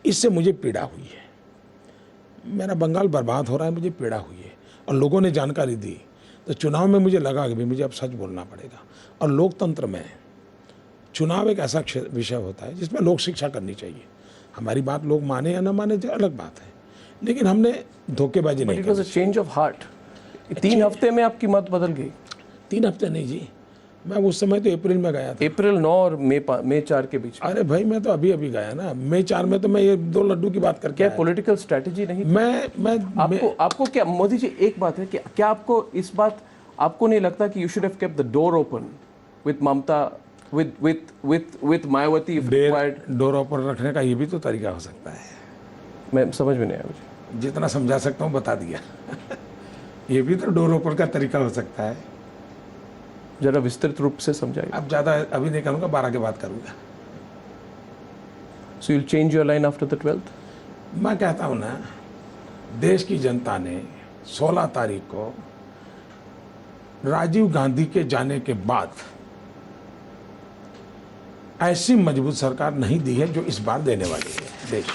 इससे मुझे पीड़ा हुई है। मेरा बंगाल बर्बाद हो रहा है, मुझे पीड़ा हुई है। और लोगों ने जानकारी दी तो चुनाव में मुझे लगा कि भी मुझे अब सच बोलना पड़ेगा। और लोकतंत्र में चुनाव एक ऐसा विषय होता है जिसमें लोक शिक्षा करनी चाहिए। हमारी बात लोग माने या ना माने जो अलग बात है, लेकिन हमने धोखेबाजी नहीं की। Change of heart. 3 हफ्ते में आपकी मत बदल गई? 3 हफ्ते नहीं जी, मैं उस समय तो अप्रैल में गया था। अप्रैल 9 और मई 4 के बीच। अरे भाई मैं तो अभी गया ना, मई 4 में तो मैं ये 2 लड्डू की बात करके क्या पॉलिटिकल स्ट्रेटजी नहीं? आपको क्या मोदी जी, एक बात है कि क्या आपको इस बात आपको नहीं लगता कि you should have kept the door open with Mamata, with Mayawati if required? Door open रखने का ये भी तो तरीका हो सकता है। मैं समझ में नहीं आया मुझे। जितना समझा सकता हूँ बता दिया। ये भी तो डोर ओपन का तरीका हो सकता है। जरा विस्तृत रूप से समझाइए। अब ज़्यादा अभी नहीं करूँगा, 12 के बाद करूँगा। So you will change your line after the 12th? मैं कहता हूँ ना, देश की जनता ने 16 तारीख को राजीव गांधी के जाने के बाद ऐसी मजबूत सरकार नहीं दी है जो इस बार देने वाली है देश।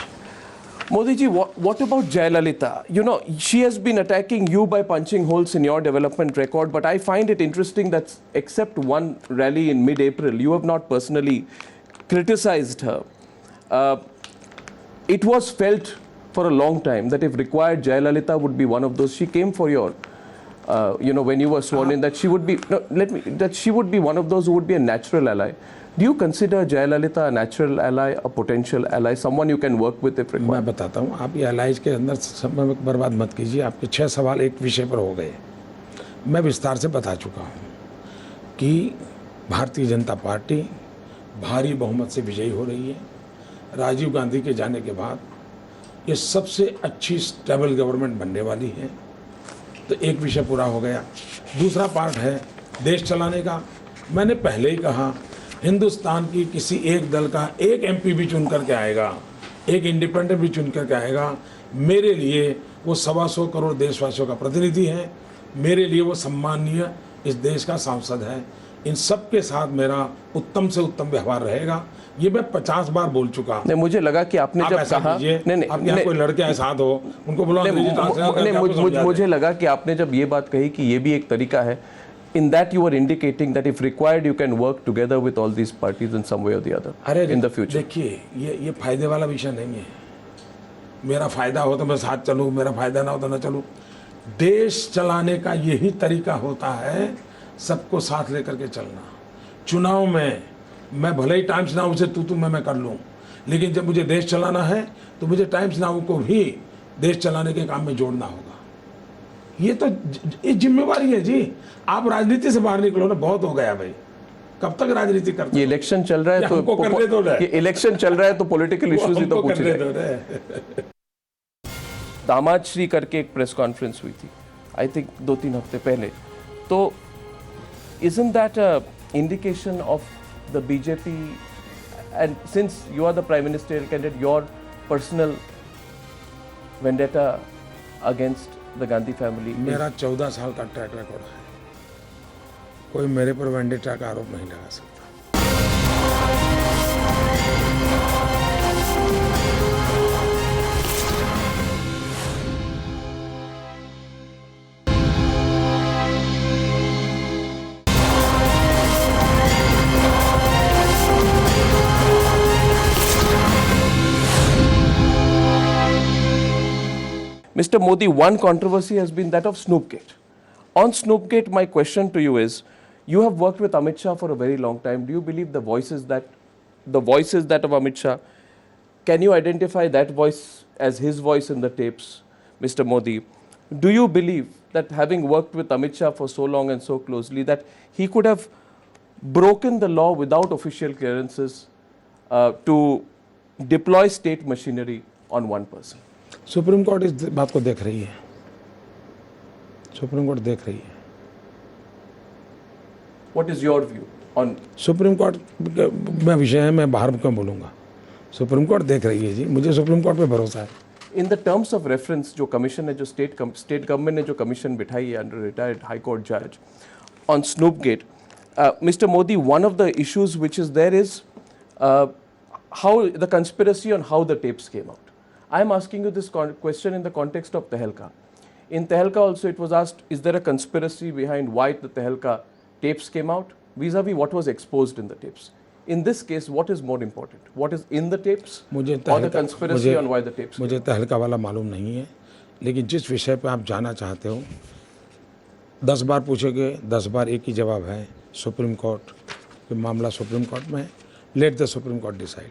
Modi ji, what about Jayalalitha? You know, she has been attacking you by punching holes in your development record, but I find it interesting that except one rally in mid-April, you have not personally criticized her. It was felt for a long time that if required, Jayalalitha would be one of those. She came for your, when you were sworn in, that she would be, that she would be one of those who would be a natural ally. Do you consider Jayalalitha a natural ally, a potential ally, someone you can work with if required? मैं बताता हूँ, आप ये allies के अंदर समय बर्बाद मत कीजिए। आपके 6 सवाल एक विषय पर हो गए। मैं विस्तार से बता चुका हूँ कि भारतीय जनता पार्टी भारी बहुमत से विजयी हो रही है। राजीव गांधी के जाने के बाद ये सबसे अच्छी स्टेबल गवर्नमेंट बनने वाली है। तो एक विषय पूरा हो गया। दूसरा पार्ट है देश चलाने का। मैंने पहले ही कहा, हिंदुस्तान की किसी एक दल का एक एमपी भी चुन करके आएगा, एक इंडिपेंडेंट भी चुन करके आएगा, मेरे लिए वो 125 करोड़ देशवासियों का प्रतिनिधि है। मेरे लिए वो सम्माननीय इस देश का सांसद है। इन सब के साथ मेरा उत्तम से उत्तम व्यवहार रहेगा। ये मैं 50 बार बोल चुका। नहीं, मुझे लगा कि आपने जब कहा, नहीं, कोई लड़के साथ हो उनको बुलाओ। मुझे लगा कि आपने जब ये बात कही कि ये भी एक तरीका है, in that you are indicating that if required you can work together with all these parties in some way or the other in the future. देखिए, ये फायदे वाला विषय नहीं है। मेरा फायदा हो तो मैं साथ चलूँ, मेरा फायदा ना हो तो ना चलूँ। देश चलाने का यही तरीका होता है, सबको साथ लेकर के चलना। चुनाव में मैं भले ही टाइम्स नाउ से तू मैं कर लूँ, लेकिन जब मुझे देश चलाना है तो मुझे टाइम्स नाउ को भी देश चलाने के काम में जोड़ना होगा। ये तो जिम्मेवारी है जी। आप राजनीति से बाहर निकलो ना, बहुत हो गया भाई। कब तक राजनीति करते? ये इलेक्शन चल रहा है तो ये इलेक्शन चल रहा है तो पॉलिटिकल इश्यूज ही तो पूछ रहे। दामाद श्री करके एक प्रेस कॉन्फ्रेंस हुई थी, आई थिंक 2-3 हफ्ते पहले। तो isn't that a indication of the BJP, and since you are the prime ministerial candidate, your personal vendetta against the Gandhi family? मेरा 14 साल का ट्रैक रिकॉर्ड है। कोई मेरे पर वेंडेटा का आरोप नहीं लगा सकता। Mr. Modi, one controversy has been that of Snoopgate. On Snoopgate, my question to you is, you have worked with Amit Shah for a very long time. Do you believe the voices that of Amit Shah, can you identify that voice as his voice in the tapes, Mr. Modi? Do you believe that having worked with Amit Shah for so long and so closely, that he could have broken the law without official clearances to deploy state machinery on one person? Supreme court इस बात को देख रही है, supreme court देख रही है। What is your view on? Supreme court में विषय है, मैं बाहर क्यों बोलूँगा। सुप्रीम कोर्ट देख रही है जी, मुझे सुप्रीम कोर्ट पे भरोसा है। In the terms of reference, जो कमीशन है, जो स्टेट गवर्नमेंट ने जो कमीशन बिठाई है अंडर रिटायर्ड हाई कोर्ट जज on Snoopgate, Mr. Modi, one of the issues which is there is how the conspiracy on how the tapes came out. I am asking you this question in the context of Tehelka. In Tehelka also it was asked, is there a conspiracy behind why the Tehelka tapes came out vis-a-vis what was exposed in the tapes? In this case, what is more important? What is in the tapes or the conspiracy on why the tapes came out? मुझे तहलका वाला मालूम नहीं है, लेकिन जिस विषय पे आप जाना चाहते हो 10 बार पूछोगे 10 बार एक ही जवाब है, सुप्रीम कोर्ट के मामला सुप्रीम कोर्ट में है, let the supreme court decide.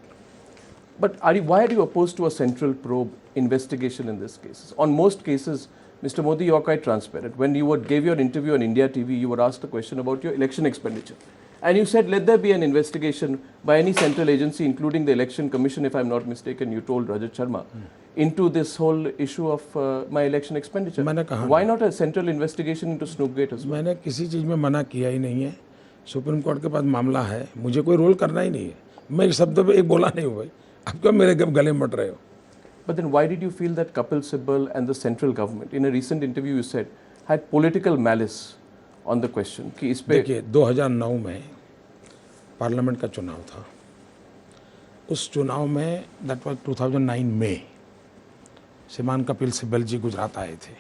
But why are you opposed to a central probe investigation in this case? On most cases, Mr. Modi, you are quite transparent. When you gave your interview on India TV, you were asked a question about your election expenditure. And you said, let there be an investigation by any central agency, including the Election Commission, if I'm not mistaken, you told Rajat Sharma, into this whole issue of my election expenditure. Why not a central investigation into Snoopgate as well? मैंने किसी चीज़ में मना किया ही नहीं है। Supreme court के पास मामला है, मुझे कोई रोल करना ही नहीं है। मैं इस शब्द पे एक बोला नहीं हूँ भाई, आप क्यों मेरे गले मट रहे हो? But then why did you feel that Kapil Sibal and the central government, in a recent interview you said, had political malice on the question? कि इस पे देखिए 2009 में पार्लियामेंट का चुनाव था, उस चुनाव में दैट वाज 2009 में श्रीमान कपिल सिब्बल जी गुजरात आए थे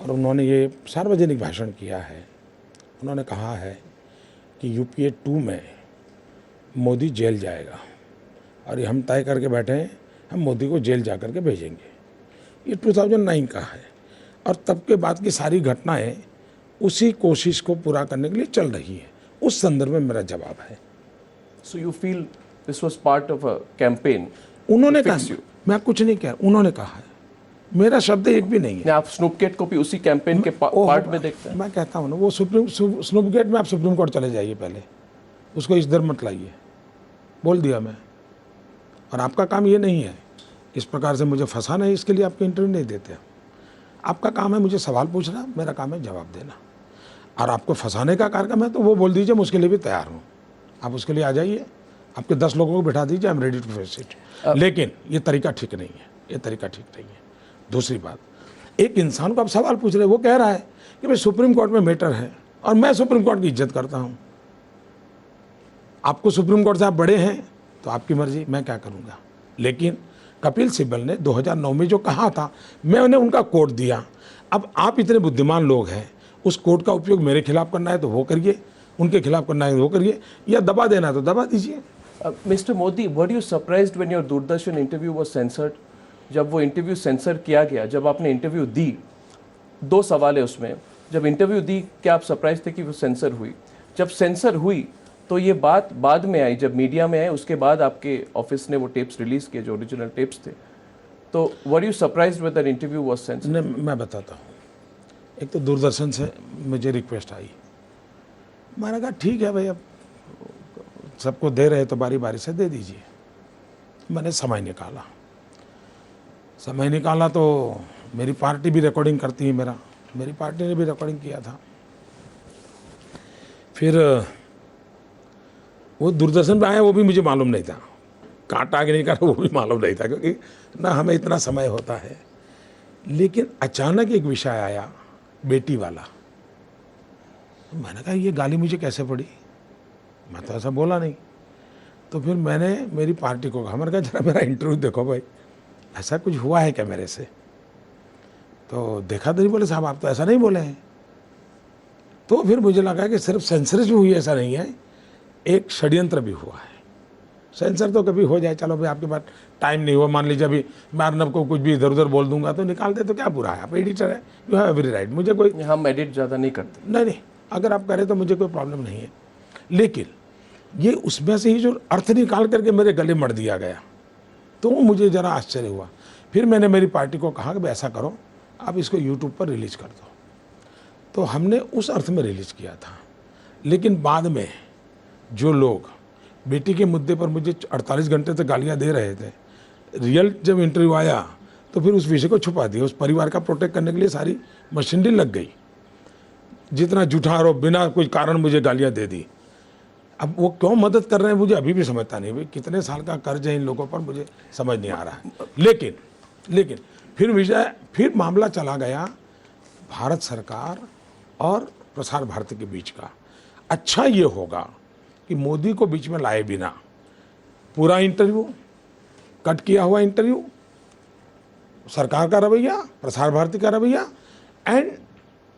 और उन्होंने ये सार्वजनिक भाषण किया है। उन्होंने कहा है कि यूपीए 2 में मोदी जेल जाएगा और ये हम तय करके बैठे हैं, हम मोदी को जेल जा करके भेजेंगे। ये 2009 का है और तब के बाद की सारी घटनाएं उसी कोशिश को पूरा करने के लिए चल रही है। उस संदर्भ में मेरा जवाब है। So you feel this was part of a campaign? उन्होंने कहा, मैं कुछ नहीं कह रहा, उन्होंने कहा है, मेरा शब्द एक भी नहीं है। आप स्नूपगेट को भी उसी कैंपेन के पार्ट में देखते हैं? मैं कहता हूँ ना, वो स्नूपगेट में आप सुप्रीम कोर्ट चले जाइए, पहले उसको इधर मत लाइए, बोल दिया मैं। और आपका काम ये नहीं है इस प्रकार से मुझे फंसाना है, इसके लिए आपको इंटरव्यू नहीं देते। आपका काम है मुझे सवाल पूछना, मेरा काम है जवाब देना। और आपको फंसाने का कार्यक्रम है तो वो बोल दीजिए, मैं उसके लिए भी तैयार हूँ। आप उसके लिए आ जाइए, आपके 10 लोगों को बिठा दीजिए, I am ready to face it. लेकिन ये तरीका ठीक नहीं है, ये तरीका ठीक नहीं है। दूसरी बात, एक इंसान को आप सवाल पूछ रहे, वो कह रहा है कि भाई सुप्रीम कोर्ट में मैटर है और मैं सुप्रीम कोर्ट की इज्जत करता हूँ। आपको सुप्रीम कोर्ट से आप बड़े हैं तो आपकी मर्जी, मैं क्या करूँगा। लेकिन कपिल सिब्बल ने 2009 में जो कहा था, मैंने उनका कोट दिया। अब आप इतने बुद्धिमान लोग हैं, उस कोट का उपयोग मेरे खिलाफ करना है तो वो करिए, उनके खिलाफ करना है तो वो करिए, या दबा देना है तो दबा दीजिए। Mister Modi, were you surprised when your Doordarshan interview was censored? जब वो इंटरव्यू सेंसर किया गया, जब आपने इंटरव्यू दी, 2 सवाल है उसमें, जब इंटरव्यू दी क्या आप सरप्राइज थे कि वो सेंसर हुई? जब सेंसर हुई तो ये बात बाद में आई, जब मीडिया में आए उसके बाद आपके ऑफिस ने वो टेप्स रिलीज किए जो ओरिजिनल टेप्स थे। तो were you surprised when that interview was censored? मैं बताता हूँ। एक तो दूरदर्शन से मुझे रिक्वेस्ट आई, मैंने कहा ठीक है भाई, अब सबको दे रहे तो बारी बारी से दे दीजिए। मैंने समय निकाला तो मेरी पार्टी भी रिकॉर्डिंग करती है, मेरी पार्टी ने भी रिकॉर्डिंग किया था। फिर वो दूरदर्शन पे आया, वो भी मुझे मालूम नहीं था, काटा कि नहीं काटा वो भी मालूम नहीं था, क्योंकि ना हमें इतना समय होता है। लेकिन अचानक एक विषय आया, बेटी वाला। मैंने कहा ये गाली मुझे कैसे पड़ी, मैं तो ऐसा बोला नहीं। तो फिर मैंने मेरी पार्टी को कहा, मैंने कहा जरा मेरा इंटरव्यू देखो भाई, ऐसा कुछ हुआ है क्या मेरे से? तो देखा तो नहीं, बोले साहब आप तो ऐसा नहीं बोले हैं। तो फिर मुझे लगा कि सिर्फ सेंसरशिप हुई ऐसा नहीं है, एक षड्यंत्र भी हुआ है। सेंसर तो कभी हो जाए, चलो भाई आपके पास टाइम नहीं हुआ, मान लीजिए अभी मैं अर्नब को कुछ भी इधर उधर बोल दूंगा तो निकाल दे, तो क्या बुरा है, आप एडिटर है, यू हैव एवरी राइट। मुझे कोई हम एडिट ज़्यादा नहीं करते। नहीं, अगर आप करें तो मुझे कोई प्रॉब्लम नहीं है, लेकिन ये उसमें से ही जो अर्थ निकाल करके मेरे गले मर दिया गया, तो मुझे ज़रा आश्चर्य हुआ। फिर मैंने मेरी पार्टी को कहा कि भाई ऐसा करो, आप इसको यूट्यूब पर रिलीज़ कर दो। तो हमने उस अर्थ में रिलीज़ किया था, लेकिन बाद में जो लोग बेटी के मुद्दे पर मुझे 48 घंटे तक गालियाँ दे रहे थे, रियल जब इंटरव्यू आया तो फिर उस विषय को छुपा दिया। उस परिवार का प्रोटेक्ट करने के लिए सारी मशीनरी लग गई, जितना झूठा आरोप बिना कोई कारण मुझे गालियाँ दे दी। अब वो क्यों मदद कर रहे हैं मुझे अभी भी समझता नहीं, भाई कितने साल का कर्ज है इन लोगों पर, मुझे समझ नहीं आ रहा है। लेकिन फिर मामला चला गया भारत सरकार और प्रसार भारती के बीच का। अच्छा ये होगा कि मोदी को बीच में लाए बिना पूरा इंटरव्यू, कट किया हुआ इंटरव्यू, सरकार का रवैया, प्रसार भारती का रवैया, एंड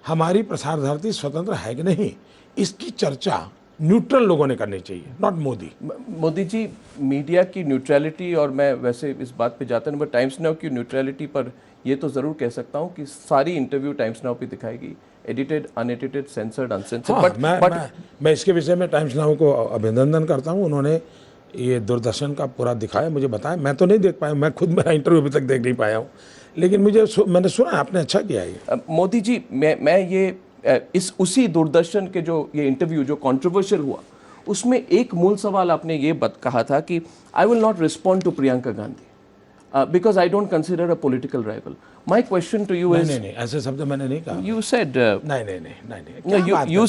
हमारी प्रसार भारती स्वतंत्र है कि नहीं, इसकी चर्चा न्यूट्रल लोगों ने करनी चाहिए, नॉट मोदी। मोदी जी, मीडिया की न्यूट्रलिटी, और मैं वैसे इस बात पे जाता नहीं, बट टाइम्स नाउ की न्यूट्रलिटी पर ये तो ज़रूर कह सकता हूँ कि सारी इंटरव्यू टाइम्स नाउ पे दिखाएगी, एडिटेड, अनएडिटेड, सेंसर्ड, अनसेंसर्ड। हाँ, मैं इसके विषय में टाइम्स नाउ को अभिनंदन करता हूँ। उन्होंने ये दूरदर्शन का पूरा दिखाया, मुझे बताया। मैं तो नहीं देख पाया, मैं खुद मेरा इंटरव्यू अभी तक देख नहीं पाया हूँ, लेकिन मैंने सुना आपने अच्छा किया ये। मोदी जी, मैं ये इस उसी दूरदर्शन के जो ये इंटरव्यू जो कंट्रोवर्शियल हुआ, उसमें एक मूल सवाल आपने ये कहा था कि I will not respond to Priyanka Gandhi because I don't consider a political rival. My question to you is, नहीं, ऐसे शब्द मैंने नहीं कहा। यू सेड नहीं, you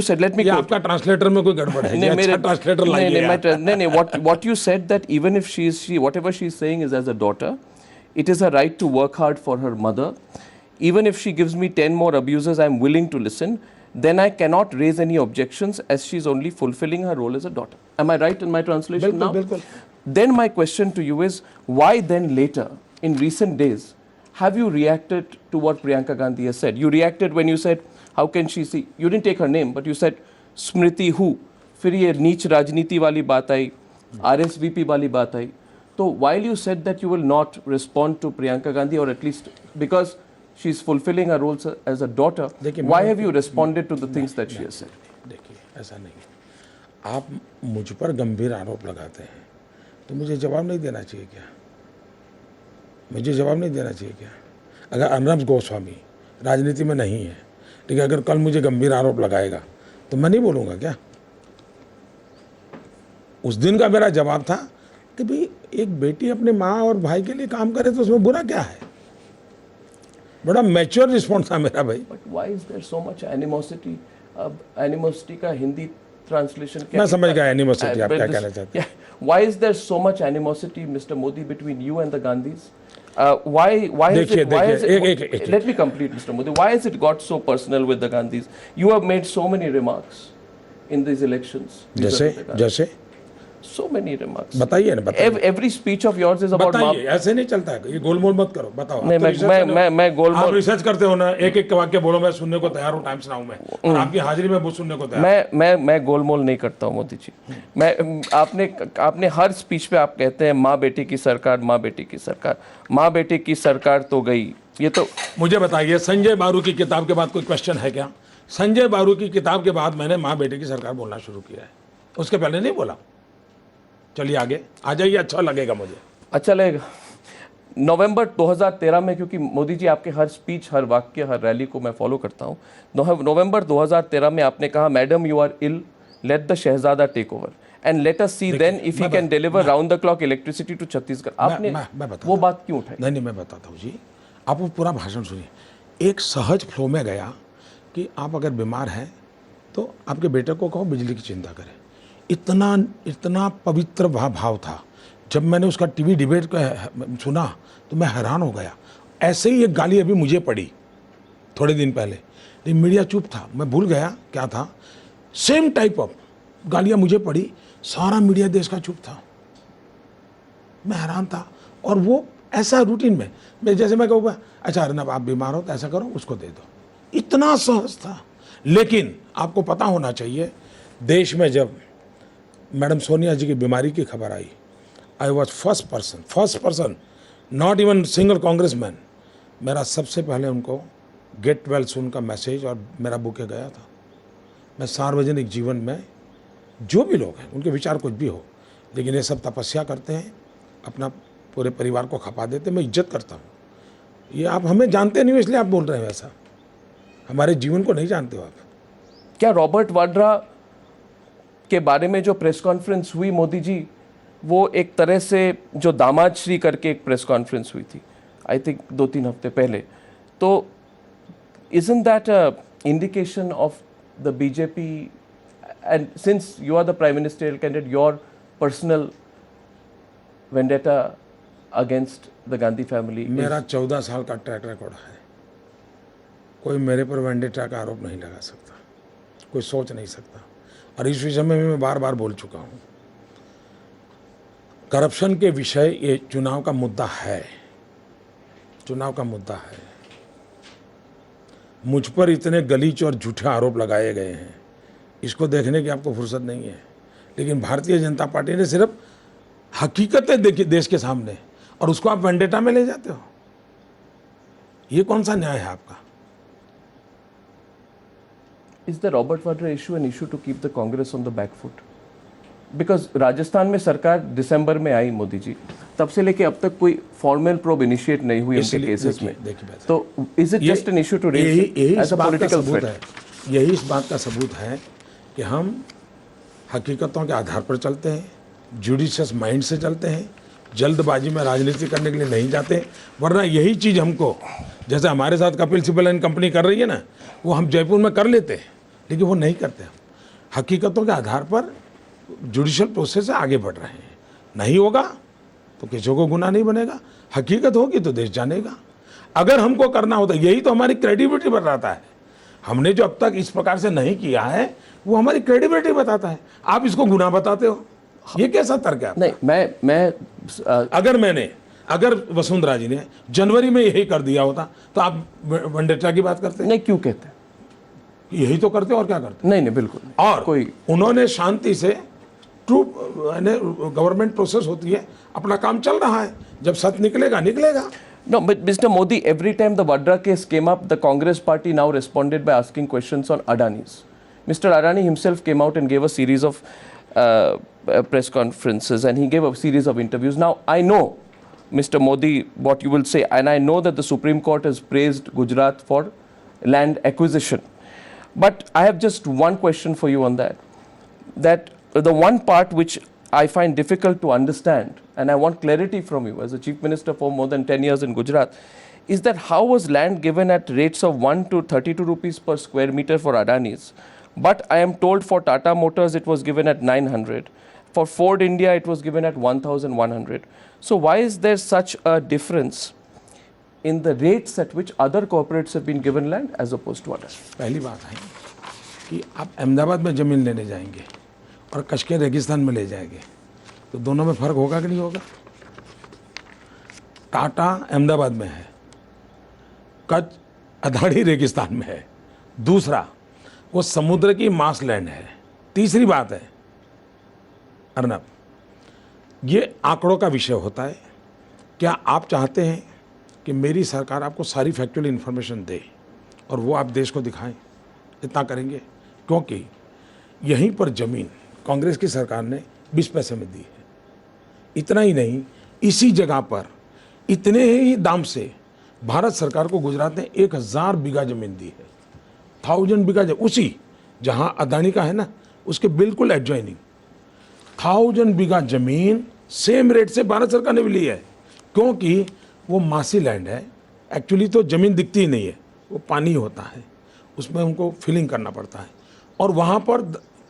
said let me ये quote. आपका ट्रांसलेटर में कोई गड़बड़ है, नहीं, अच्छा ट्रांसलेटर लाइए आप। नहीं, what you said that even if whatever she is saying is as a daughter, it is her right to work hard for her mother. Even if she gives me 10 more abuses, I am willing to listen. Then I cannot raise any objections as she is only fulfilling her role as a daughter. Am I right in my translation now? बिल्कुल। Then my question to you is, why then later, in recent days, have you reacted to what Priyanka Gandhi has said? You reacted when you said, how can she see? You didn't take her name, but you said, Smriti who? फिर ये नीच राजनीति वाली बात आई, RSVP वाली बात आई. So while you said that you will not respond to Priyanka Gandhi, or at least because she is fulfilling her role as a daughter, why have you responded to the things that she has said? देखिए, ऐसा नहीं, आप मुझ पर गंभीर आरोप लगाते हैं तो मुझे जवाब नहीं देना चाहिए क्या? मुझे जवाब नहीं देना चाहिए क्या? अगर अर्नब गोस्वामी राजनीति में नहीं है, लेकिन अगर कल मुझे गंभीर आरोप लगाएगा तो मैं नहीं बोलूँगा क्या? उस दिन का मेरा जवाब था कि भाई एक बेटी अपने माँ और भाई के लिए काम करे तो उसमें बुरा क्या है? बड़ा मैच्योर रिस्पॉन्स था मेरा भाई। But why is there so much animosity? Animosity का हिंदी ट्रांसलेशन मैं समझ गया एनिमोसिटी आप क्या कहना चाहते हैं। Why is there so much animosity, Mr. Modi, between you and the Gandhis? Why is it? Let me complete, Mr. Modi. Why has it got so personal with the Gandhis? You have made so many remarks in these elections. जैसे So many remarks. बताइए ना, बताइए। Every speech of yours is about. बताइए, ऐसे नहीं चलता है, ये गोलमोल मत करो, बताओ। नहीं, मैं गोलमोल। आप रिसर्च करते हो ना, एक एक वाक्य बोलो, मैं सुनने को तैयार हूँ टाइम्स नाउ में, और आपकी हाजिरी में वो सुनने को तैयार। मैं गोलमोल नहीं करता हूँ मोदी जी। आपने हर स्पीच पे आप कहते हैं माँ बेटी की सरकार, माँ बेटी की सरकार, माँ बेटी की सरकार तो गई। ये तो मुझे बताइए, संजय बारू की किताब के बाद कोई क्वेश्चन है क्या? संजय बारू की किताब के बाद मैंने माँ बेटी की सरकार बोलना शुरू किया है, उसके पहले नहीं बोला। चलिए आगे आ जाइए, अच्छा लगेगा मुझे। अच्छा लगेगा। नवंबर 2013 में, क्योंकि मोदी जी आपके हर स्पीच, हर वाक्य, हर रैली को मैं फॉलो करता हूँ, नवंबर 2013 में आपने कहा, madam you are ill, let the शहजादा take over and let us see then if he can deliver round the clock electricity to Chhattisgarh. आपने वो बात क्यों उठाई? नहीं, मैं बताता हूँ जी, आप वो पूरा भाषण सुनिए। एक सहज फ्लो में गया कि आप अगर बीमार हैं तो आपके बेटे को कहो बिजली की चिंता करें। इतना पवित्र भाव था। जब मैंने उसका टीवी डिबेट का सुना तो मैं हैरान हो गया। ऐसे ही एक गाली अभी मुझे पड़ी थोड़े दिन पहले, लेकिन मीडिया चुप था, मैं भूल गया क्या था। सेम टाइप ऑफ गालियाँ मुझे पड़ी, सारा मीडिया देश का चुप था। मैं हैरान था, और वो ऐसा रूटीन में, मैं जैसे मैं कहूँगा अच्छा अर्नब आप बीमार हो तो ऐसा करो, उसको दे दो, इतना सहज था। लेकिन आपको पता होना चाहिए, देश में जब मैडम सोनिया जी की बीमारी की खबर आई, I was first person, not even single congressman, मेरा सबसे पहले उनको गेट वेल सून का मैसेज और मेरा बुके गया था। मैं सार्वजनिक जीवन में जो भी लोग हैं उनके विचार कुछ भी हो, लेकिन ये सब तपस्या करते हैं, अपना पूरे परिवार को खपा देते हैं। मैं इज्जत करता हूँ। ये आप हमें जानते नहीं हो इसलिए आप बोल रहे हैं वैसा, हमारे जीवन को नहीं जानते हो आप। क्या रॉबर्ट वाड्रा के बारे में जो प्रेस कॉन्फ्रेंस हुई मोदी जी, वो एक तरह से जो दामाद श्री करके एक प्रेस कॉन्फ्रेंस हुई थी, आई थिंक 2-3 हफ्ते पहले, तो isn't that a indication of the BJP, and since you are the prime ministerial candidate, your personal vendetta against the Gandhi family is, मेरा 14 साल का ट्रैक रिकॉर्ड है, कोई मेरे पर वेंडेटा का आरोप नहीं लगा सकता, कोई सोच नहीं सकता। और इस विषय में भी मैं बार बार बोल चुका हूँ, करप्शन के विषय ये चुनाव का मुद्दा है, चुनाव का मुद्दा है। मुझ पर इतने गलीच और झूठे आरोप लगाए गए हैं, इसको देखने की आपको फुर्सत नहीं है। लेकिन भारतीय जनता पार्टी ने सिर्फ हकीकतें देखी देश के सामने, और उसको आप वेंडेटा में ले जाते हो। ये कौन सा न्याय है आपका? is the Robert Vadra issue an issue to keep the Congress on the back foot? Because Rajasthan में सरकार दिसंबर में आई मोदी जी, तब से लेके अब तक कोई फॉर्मल प्रोब इनिशिएट नहीं हुई उनके केसेस में, तो is it just an issue to raise as a political threat? यही इस बात का सबूत है कि हम हकीकतों के आधार पर चलते हैं, जुडिशियस माइंड से चलते हैं, जल्दबाजी में राजनीति करने के लिए नहीं जाते। वरना यही चीज़ हमको, जैसे हमारे साथ कपिल सिब्बल एंड कंपनी कर रही है ना, वो हम जयपुर में कर लेते हैं, लेकिन वो नहीं करते। हम हकीकतों के आधार पर जुडिशियल प्रोसेस से आगे बढ़ रहे हैं। नहीं होगा तो किसी को गुनाह नहीं बनेगा, हकीकत होगी तो देश जानेगा। अगर हमको करना होता, यही तो हमारी क्रेडिबिलिटी बताता है। हमने जो अब तक इस प्रकार से नहीं किया है वो हमारी क्रेडिबिलिटी बताता है। आप इसको गुनाह बताते हो, ये कैसा तर्क है? नहीं, मैं अगर वसुंधरा जी ने जनवरी में यही कर दिया होता तो आप वेंडेटा की बात करते? नहीं, क्यों कहते हैं? यही तो करते और क्या करते? नहीं, बिल्कुल नहीं। और कोई उन्होंने शांति से ट्रू गवर्नमेंट प्रोसेस होती है, अपना काम चल रहा है, जब सच निकलेगा। No, but Mr. Modi, every time the Vadra case came up, the Congress party now responded by asking questions on Adani's. Mr. Adani himself came out and gave a series of press conferences, and he gave a series of interviews. Now, I know, Mr. Modi, what you will say, and I know that the Supreme Court has praised Gujarat for land acquisition. But I have just one question for you on that. That the one part which I find difficult to understand, and I want clarity from you as a Chief Minister for more than 10 years in Gujarat, is that how was land given at rates of 1 to 32 rupees per square meter for Adani's, but I am told for Tata Motors it was given at 900, for Ford India it was given at 1100. So why is there such a difference in the rates at which other corporates have been given land as opposed to others? पहली बात है कि आप अहमदाबाद में ज़मीन लेने जाएंगे और कच्छ के रेगिस्तान में ले जाएंगे तो दोनों में फ़र्क होगा कि नहीं होगा? टाटा अहमदाबाद में है, कच्छ अदाड़ी रेगिस्तान में है। दूसरा, वो समुद्र की मास लैंड है। तीसरी बात है अर्नब, ये आंकड़ों का विषय होता है। क्या आप चाहते हैं कि मेरी सरकार आपको सारी फैक्चुअल इन्फॉर्मेशन दे और वो आप देश को दिखाएं? इतना करेंगे? क्योंकि यहीं पर ज़मीन कांग्रेस की सरकार ने 20 पैसे में दी है। इतना ही नहीं, इसी जगह पर इतने ही दाम से भारत सरकार को गुजरात ने 1000 बीघा ज़मीन दी है। 1000 बीघा, उसी जहां अदानी का है ना, उसके बिल्कुल एडजॉइनिंग 1000 बीघा ज़मीन सेम रेट से भारत सरकार ने भी ली है। क्योंकि वो मासी लैंड है। एक्चुअली तो ज़मीन दिखती ही नहीं है, वो पानी होता है, उसमें उनको फिलिंग करना पड़ता है। और वहाँ पर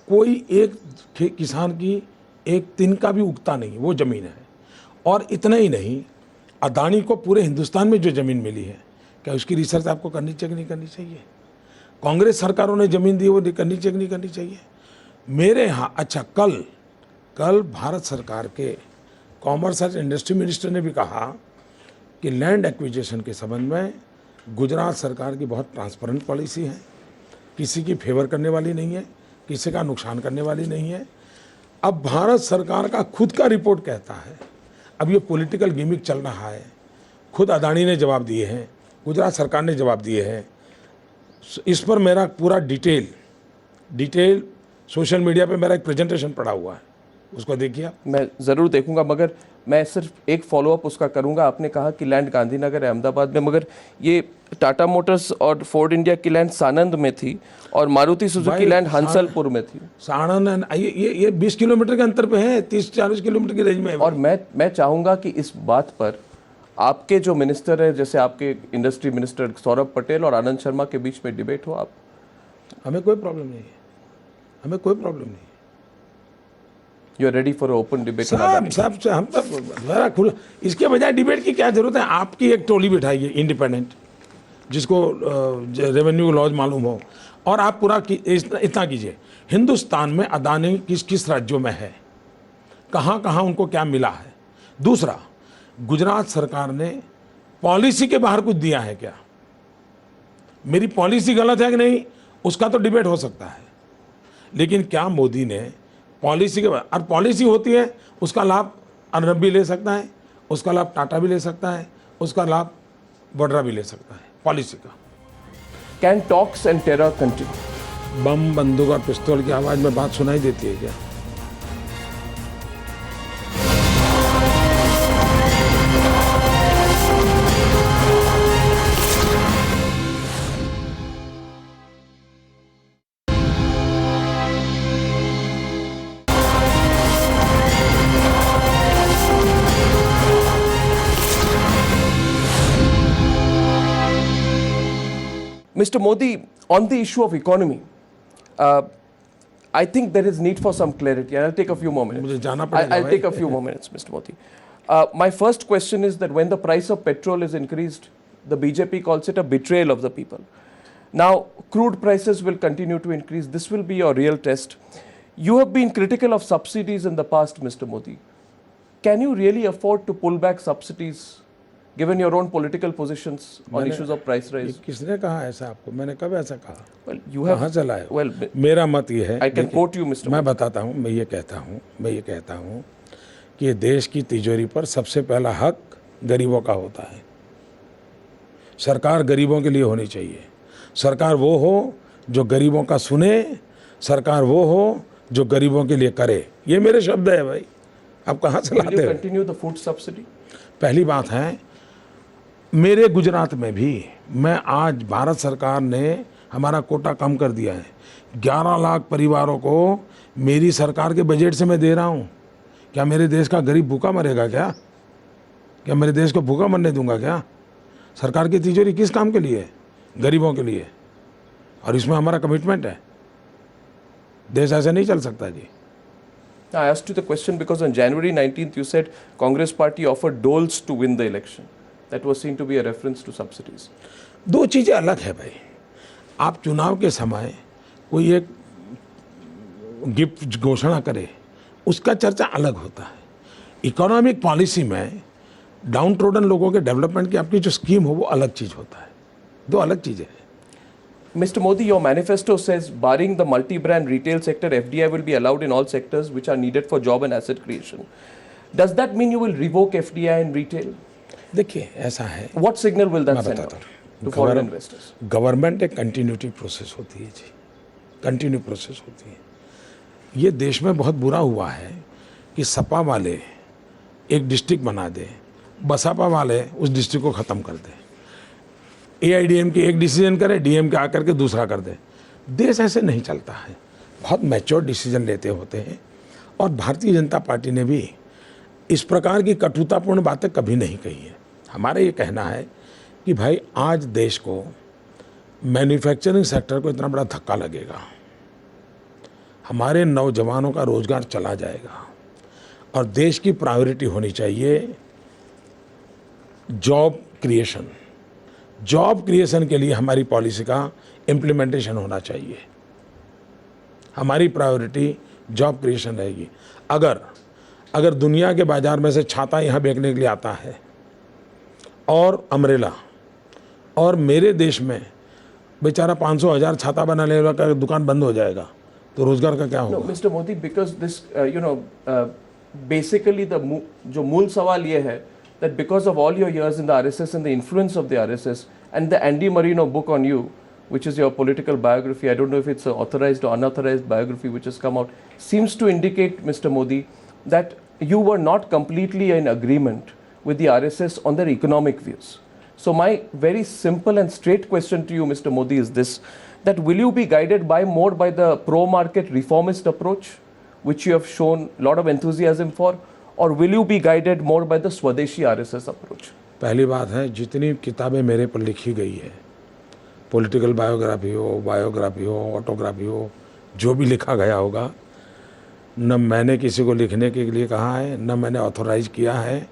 कोई एक किसान की एक तिनका भी उगता नहीं, वो ज़मीन है। और इतना ही नहीं, अदानी को पूरे हिंदुस्तान में जो ज़मीन मिली है, क्या उसकी रिसर्च आपको करनी चाहिए नहीं करनी चाहिए? कांग्रेस सरकारों ने ज़मीन दी, वो करनी चाहिए नहीं करनी चाहिए? मेरे यहाँ अच्छा, कल भारत सरकार के कॉमर्स एंड इंडस्ट्री मिनिस्टर ने भी कहा कि लैंड एक्विजिशन के संबंध में गुजरात सरकार की बहुत ट्रांसपेरेंट पॉलिसी है, किसी की फेवर करने वाली नहीं है, किसी का नुकसान करने वाली नहीं है। अब भारत सरकार का खुद का रिपोर्ट कहता है, अब ये पॉलिटिकल गिमिक चल रहा है, खुद अदानी ने जवाब दिए हैं, गुजरात सरकार ने जवाब दिए हैं, इस पर मेरा पूरा डिटेल सोशल मीडिया पे मेरा एक प्रेजेंटेशन पड़ा हुआ है, उसको देखिए आप। मैं ज़रूर देखूंगा, मगर मैं सिर्फ एक फॉलोअप उसका करूंगा। आपने कहा कि लैंड गांधीनगर है अहमदाबाद में, मगर ये टाटा मोटर्स और फोर्ड इंडिया की लैंड सानंद में थी और मारुति सुजुकी लैंड हंसलपुर में थी। साणंद ये 20 किलोमीटर के अंतर पे है, 30-40 किलोमीटर की रेंज में है। और मैं चाहूंगा कि इस बात पर आपके जो मिनिस्टर है, जैसे आपके इंडस्ट्री मिनिस्टर सौरभ पटेल और आनंद शर्मा के बीच में डिबेट हो। आप हमें कोई प्रॉब्लम नहीं है, हमें कोई प्रॉब्लम नहीं है। You are ready for open debate? सब हम सब बड़ा खुला, इसके बजाय डिबेट की क्या जरूरत है? आपकी एक टोली बिठाइए इंडिपेंडेंट, जिसको रेवेन्यू लॉज मालूम हो, और आप पूरा इतना कीजिए, हिंदुस्तान में अदानी किस किस राज्यों में है, कहाँ कहाँ उनको क्या मिला है। दूसरा, गुजरात सरकार ने पॉलिसी के बाहर कुछ दिया है क्या? मेरी पॉलिसी गलत है कि नहीं, उसका तो डिबेट हो सकता है, लेकिन क्या मोदी ने पॉलिसी के बाहर, और पॉलिसी होती है उसका लाभ अरब भी ले सकता है, उसका लाभ टाटा भी ले सकता है, उसका लाभ वड्रा भी ले सकता है पॉलिसी का। Can talks and terror continue? Bomb, बंदूक और पिस्तौल की आवाज़ में बात सुनाई देती है क्या? Mr. Modi, on the issue of economy, I think there is need for some clarity, and I'll take a few more minutes. मुझे जाना पड़ेगा I'll भाई। take a few more minutes, Mr. Modi. My first question is that when the price of petrol is increased, the BJP calls it a betrayal of the people. Now, crude prices will continue to increase. This will be your real test. You have been critical of subsidies in the past, Mr. Modi. Can you really afford to pull back subsidies, given your own political positions on issues of price rise? किसने कहा ऐसा आपको? मैंने कब ऐसा कहा? Well, you have. कहाँ चला है? Well, मेरा मत ये है, I can quote you, Mr. मैं बताता हूँ, मैं ये कहता हूँ कि ये देश की तिजोरी पर सबसे पहला हक गरीबों का होता है। सरकार गरीबों के लिए होनी चाहिए। सरकार वो हो जो गरीबों का सुने, सरकार वो हो जो गरीबों के लिए करे। ये मेरे शब्द है भाई, आप कहाँ से लाते Will you हो? continue the food subsidy? पहली बात है, मेरे गुजरात में भी मैं आज भारत सरकार ने हमारा कोटा कम कर दिया है। 11 लाख परिवारों को मेरी सरकार के बजट से मैं दे रहा हूँ। क्या मेरे देश का गरीब भूखा मरेगा क्या? क्या मेरे देश को भूखा मरने दूंगा क्या? सरकार की तिजोरी किस काम के लिए है? गरीबों के लिए, और इसमें हमारा कमिटमेंट है। देश ऐसे नहीं चल सकता जी। I asked you the question because on January 19th you said Congress party offered doles to win the election. That was seen to be a reference to subsidies. दो चीज़ें अलग है भाई। आप चुनाव के समय कोई एक गिफ्ट घोषणा करे, उसका चर्चा अलग होता है। इकोनॉमिक पॉलिसी में डाउन ट्रोडन लोगों के डेवलपमेंट की आपकी जो स्कीम हो, वो अलग चीज़ होता है। दो अलग चीज़ें हैं। Mr. Modi, your manifesto says barring the multi-brand retail sector, FDI will be allowed in all sectors which are needed for job and asset creation. Does that mean you will revoke FDI in retail? देखिए ऐसा है, What signal will that मैं send बताता out हूँ। to foreign investors? Government एक continuity process होती है जी, continue process होती है। ये देश में बहुत बुरा हुआ है कि सपा वाले एक डिस्ट्रिक्ट बना दे, बसपा वाले उस डिस्ट्रिक्ट को ख़त्म कर दे। AIDM की एक डिसीजन करे, DMK आकर के दूसरा कर दे। देश ऐसे नहीं चलता है, बहुत मैच्योर डिसीजन लेते होते हैं। और भारतीय जनता पार्टी ने भी इस प्रकार की कटुतापूर्ण बातें कभी नहीं कही है। हमारा ये कहना है कि भाई आज देश को मैन्युफैक्चरिंग सेक्टर को इतना बड़ा धक्का लगेगा, हमारे नौजवानों का रोजगार चला जाएगा, और देश की प्रायोरिटी होनी चाहिए जॉब क्रिएशन। जॉब क्रिएशन के लिए हमारी पॉलिसी का इम्प्लीमेंटेशन होना चाहिए। हमारी प्रायोरिटी जॉब क्रिएशन रहेगी। अगर दुनिया के बाज़ार में से छाता यहाँ बेचने के लिए आता है और अम्ब्रेला, और मेरे देश में बेचारा 500,000 छाता बनाने वाला का दुकान बंद हो जाएगा, तो रोजगार का क्या No, होगा? Mr. Modi, because this, basically जो मूल सवाल ये है that because of all your years in the RSS and the influence of the RSS and the Andy Marino book on you, which is your political biography, I don't know if it's an authorized or unauthorized biography which has come out, seems to indicate, Mr. Modi, that you were not completely in agreement with the RSS on their economic views. So my very simple and straight question to you, Mr. Modi, is this, that will you be guided more by the pro-market reformist approach, which you have shown a lot of enthusiasm for, or will you be guided more by the Swadeshi RSS approach? पहली बात है, जितनी किताबें मेरे पर लिखी गई है, पॉलिटिकल बायोग्राफी हो, ऑटोग्राफी हो, जो भी लिखा गया होगा, न मैंने किसी को लिखने के लिए कहा है, न मैंने ऑथोराइज किया है,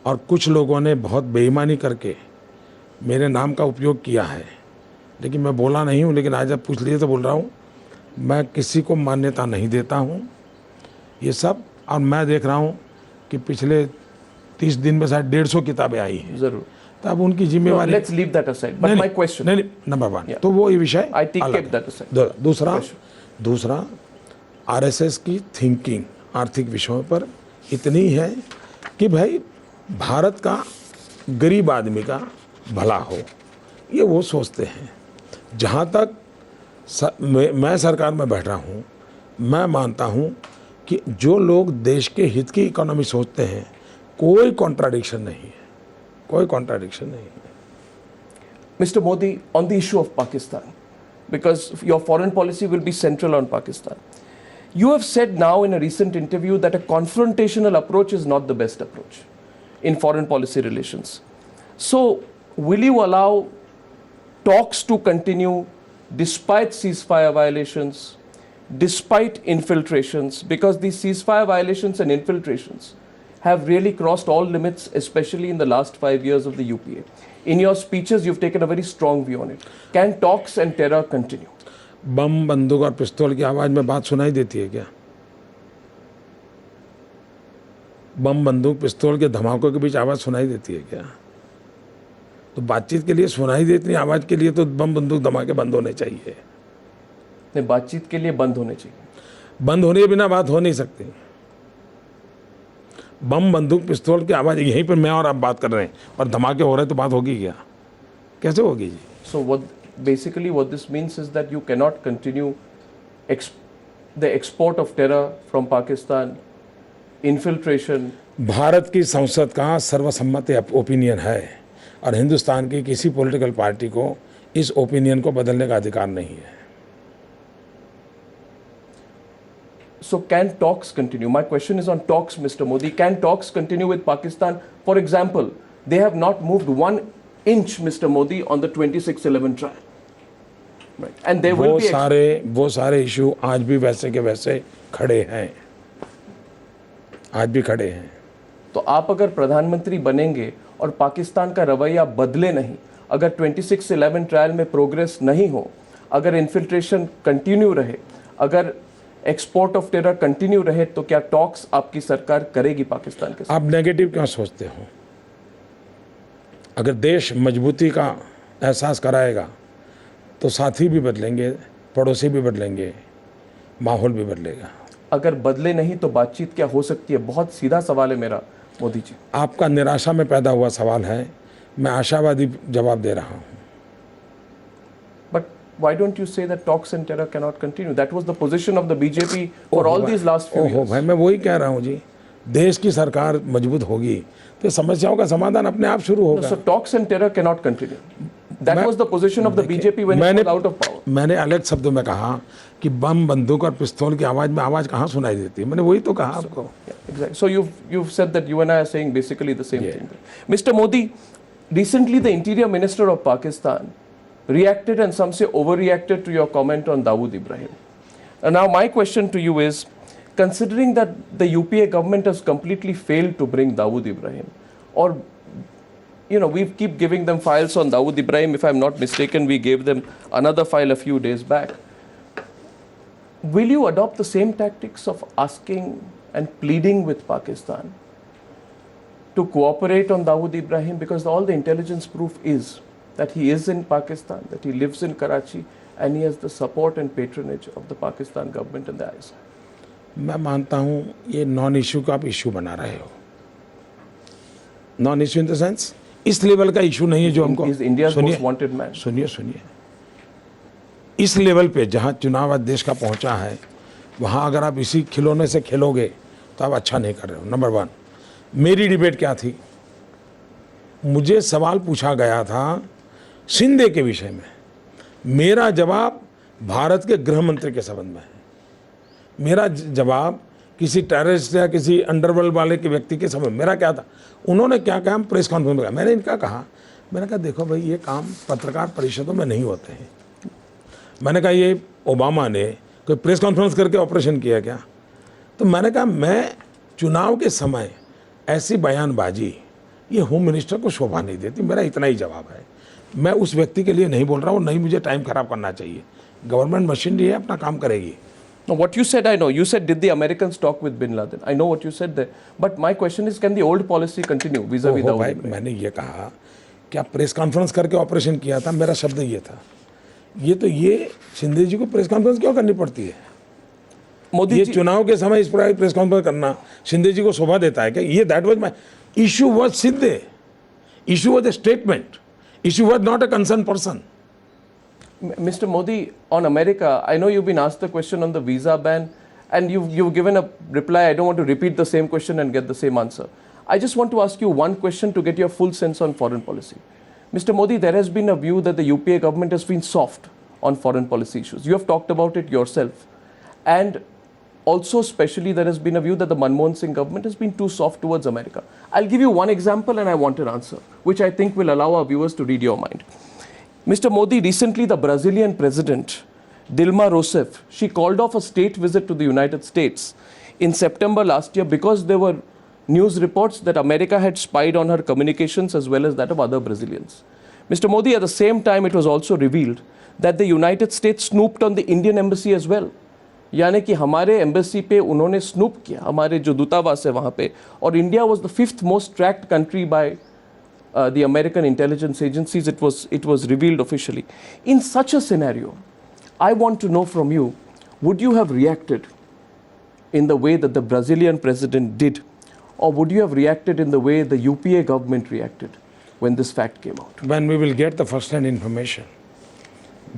और कुछ लोगों ने बहुत बेईमानी करके मेरे नाम का उपयोग किया है, लेकिन मैं बोला नहीं हूँ। लेकिन आज आप पूछ लीजिए तो बोल रहा हूँ, मैं किसी को मान्यता नहीं देता हूँ ये सब। और मैं देख रहा हूँ कि पिछले 30 दिन में शायद 150 किताबें आई हैं, Zarur. तो अब उनकी No, जिम्मेवारी let's leave that aside. But my question, नहीं, नंबर वन, Yeah. तो वो ये विषय I take अलग है। that aside. दूसरा आरएसएस की थिंकिंग आर्थिक विषयों पर इतनी है कि भाई भारत का गरीब आदमी का भला हो, ये वो सोचते हैं। जहाँ तक मैं सरकार में बैठ रहा हूँ, मैं मानता हूँ कि जो लोग देश के हित की इकोनॉमी सोचते हैं, कोई कॉन्ट्राडिक्शन नहीं है, कोई कॉन्ट्राडिक्शन नहीं है। Mr. Modi, on the issue of Pakistan, because your foreign policy will be central on Pakistan, you have said now in a recent interview that a confrontational approach is not the best approach in foreign policy relations. So, will you allow talks to continue despite ceasefire violations, despite infiltrations, because these ceasefire violations and infiltrations have really crossed all limits, especially in the last 5 years of the UPA. In your speeches, you've taken a very strong view on it. Can talks and terror continue? बम, बंदूक और पिस्तौल की आवाज़ में बात सुनाई देती है क्या? बम, बंदूक, पिस्तौल के धमाकों के बीच आवाज़ सुनाई देती है क्या? तो बातचीत के लिए सुनाई देती आवाज़ के लिए तो बम, बंदूक, धमाके बंद होने चाहिए। नहीं, बातचीत के लिए बंद होने चाहिए। बंद होने के बिना बात हो नहीं सकती। बम, बंदूक, पिस्तौल की आवाज़ यहीं पर मैं और आप बात कर रहे हैं और धमाके हो रहे हैं, तो बात होगी क्या? कैसे होगी जी? So what this means is that you cannot continue the export of terror from Pakistan, infiltration. Bharat की संसद का सर्वसम्मति ओपिनियन है और हिंदुस्तान की किसी पॉलिटिकल पार्टी को इस ओपिनियन को बदलने का अधिकार नहीं है। So can talks continue? My question is on talks, Mr. Modi. Can talks continue with Pakistan? For example, they have not moved 1 inch, Mr. Modi, on the 26/11 trial. Right. And there will be वो सारे issue आज भी वैसे के वैसे खड़े हैं, आज भी खड़े हैं। तो आप अगर प्रधानमंत्री बनेंगे और पाकिस्तान का रवैया बदले नहीं, अगर 26/11 ट्रायल में प्रोग्रेस नहीं हो, अगर इन्फिल्ट्रेशन कंटिन्यू रहे, अगर एक्सपोर्ट ऑफ टेरर कंटिन्यू रहे, तो क्या टॉक्स आपकी सरकार करेगी पाकिस्तान के साथ? आप नेगेटिव क्यों सोचते हो? अगर देश मजबूती का एहसास कराएगा तो साथी भी बदलेंगे, पड़ोसी भी बदलेंगे, माहौल भी बदलेगा। अगर बदले नहीं तो बातचीत क्या हो सकती है? बहुत सीधा सवाल है मेरा, मोदी जी। आपका निराशा में पैदा हुआ सवाल है, मैं आशावादी जवाब दे रहा हूँ। But why don't you say that talks and terror cannot continue? That was the position of the BJP for all these last few years. भाई, मैं वही कह रहा हूँ जी, देश की सरकार मजबूत होगी तो समस्याओं का समाधान अपने आप शुरू होगा। So talks and terror cannot continue. That was the position of the BJP when it was out of power. मैंने अलग शब्दों में कहा कि बम, बंदूक और पिस्तौल की आवाज़ में आवाज़ कहाँ सुनाई देती है, मैंने वही तो कहा आपको। Exactly. So you've said that you and I are saying basically the same thing. Mr. Modi, recently the Interior Minister of Pakistan reacted and some say overreacted to your comment on Dawood Ibrahim. And now my question to you is, considering that the UPA government has completely failed to bring Dawood Ibrahim, or we keep giving them files on Dawood Ibrahim. If I'm not mistaken, we gave them another file a few days back. Will you adopt the same tactics of asking and pleading with Pakistan to cooperate on Dawood Ibrahim? Because all the intelligence proof is that he is in Pakistan, that he lives in Karachi, and he has the support and patronage of the Pakistan government and the ISI. मैं मानता हूँ ये non issue का आप issue बना रहे हो. Non issue in the sense इस लेवल का इशू नहीं है जो हमको. He's India's most wanted man. सुनिए इस लेवल पे जहाँ चुनाव आज देश का पहुँचा है वहाँ अगर आप इसी खिलौने से खेलोगे तो आप अच्छा नहीं कर रहे हो. नंबर वन, मेरी डिबेट क्या थी? मुझे सवाल पूछा गया था शिंदे के विषय में. मेरा जवाब भारत के गृह मंत्री के संबंध में है. मेरा जवाब किसी टेररिस्ट या किसी अंडरवर्ल्ड वाले के व्यक्ति के संबंध में. मेरा क्या था? उन्होंने क्या कहा प्रेस कॉन्फ्रेंस में? मैंने इनका कहा, मैंने कहा देखो भाई ये काम पत्रकार परिषदों में नहीं होते हैं. मैंने कहा ये ओबामा ने कोई प्रेस कॉन्फ्रेंस करके ऑपरेशन किया क्या? तो मैंने कहा मैं चुनाव के समय ऐसी बयानबाजी ये होम मिनिस्टर को शोभा नहीं देती. मेरा इतना ही जवाब है. मैं उस व्यक्ति के लिए नहीं बोल रहा हूँ, नहीं मुझे टाइम खराब करना चाहिए. गवर्नमेंट मशीनरी है, अपना काम करेगी. Now, what you said, I know. You said, did the Americans talk with Bin Laden? I know what you said there. But my question is, can the old policy continue vis-a-vis the भाई, मैंने ये कहा कि आप press conference करके operation किया था. मेरा शब्द ये था. ये शिंदे जी को प्रेस कॉन्फ्रेंस क्यों करनी पड़ती है? मोदी ये जी, चुनाव के समय इस प्रकार प्रेस कॉन्फ्रेंस करना शिंदे जी को शोभा देता है क्या? ये that was my issue. Was Shinde, issue was a statement. Issue was not a concern person. Mr. Modi, on America, I know you've been asked the question on the visa ban, and you've given a reply. I don't want to repeat the same question and get the same answer. I just want to ask you one question to get your full sense on foreign policy. Mr. Modi, there has been a view that the UPA government has been soft on foreign policy issues. You have talked about it yourself. And also, especially, there has been a view that the Manmohan Singh government has been too soft towards America. I'll give you one example and I want an answer, which I think will allow our viewers to read your mind. Mr. Modi, recently the Brazilian president, Dilma Rousseff, she called off a state visit to the United States in September last year because there were news reports that America had spied on her communications as well as that of other Brazilians. Mr. Modi, at the same time, it was also revealed that the United States snooped on the Indian embassy as well. यानी कि हमारे embassy पे उन्होंने snoop किया, हमारे जो दूतावास है वहाँ पे. और India was the 5th most tracked country by the American intelligence agencies. It was revealed officially. In such a scenario, I want to know from you, would you have reacted in the way that the Brazilian president did, or would you have reacted in the way the UPA government reacted when this fact came out? When we will get the first-hand information,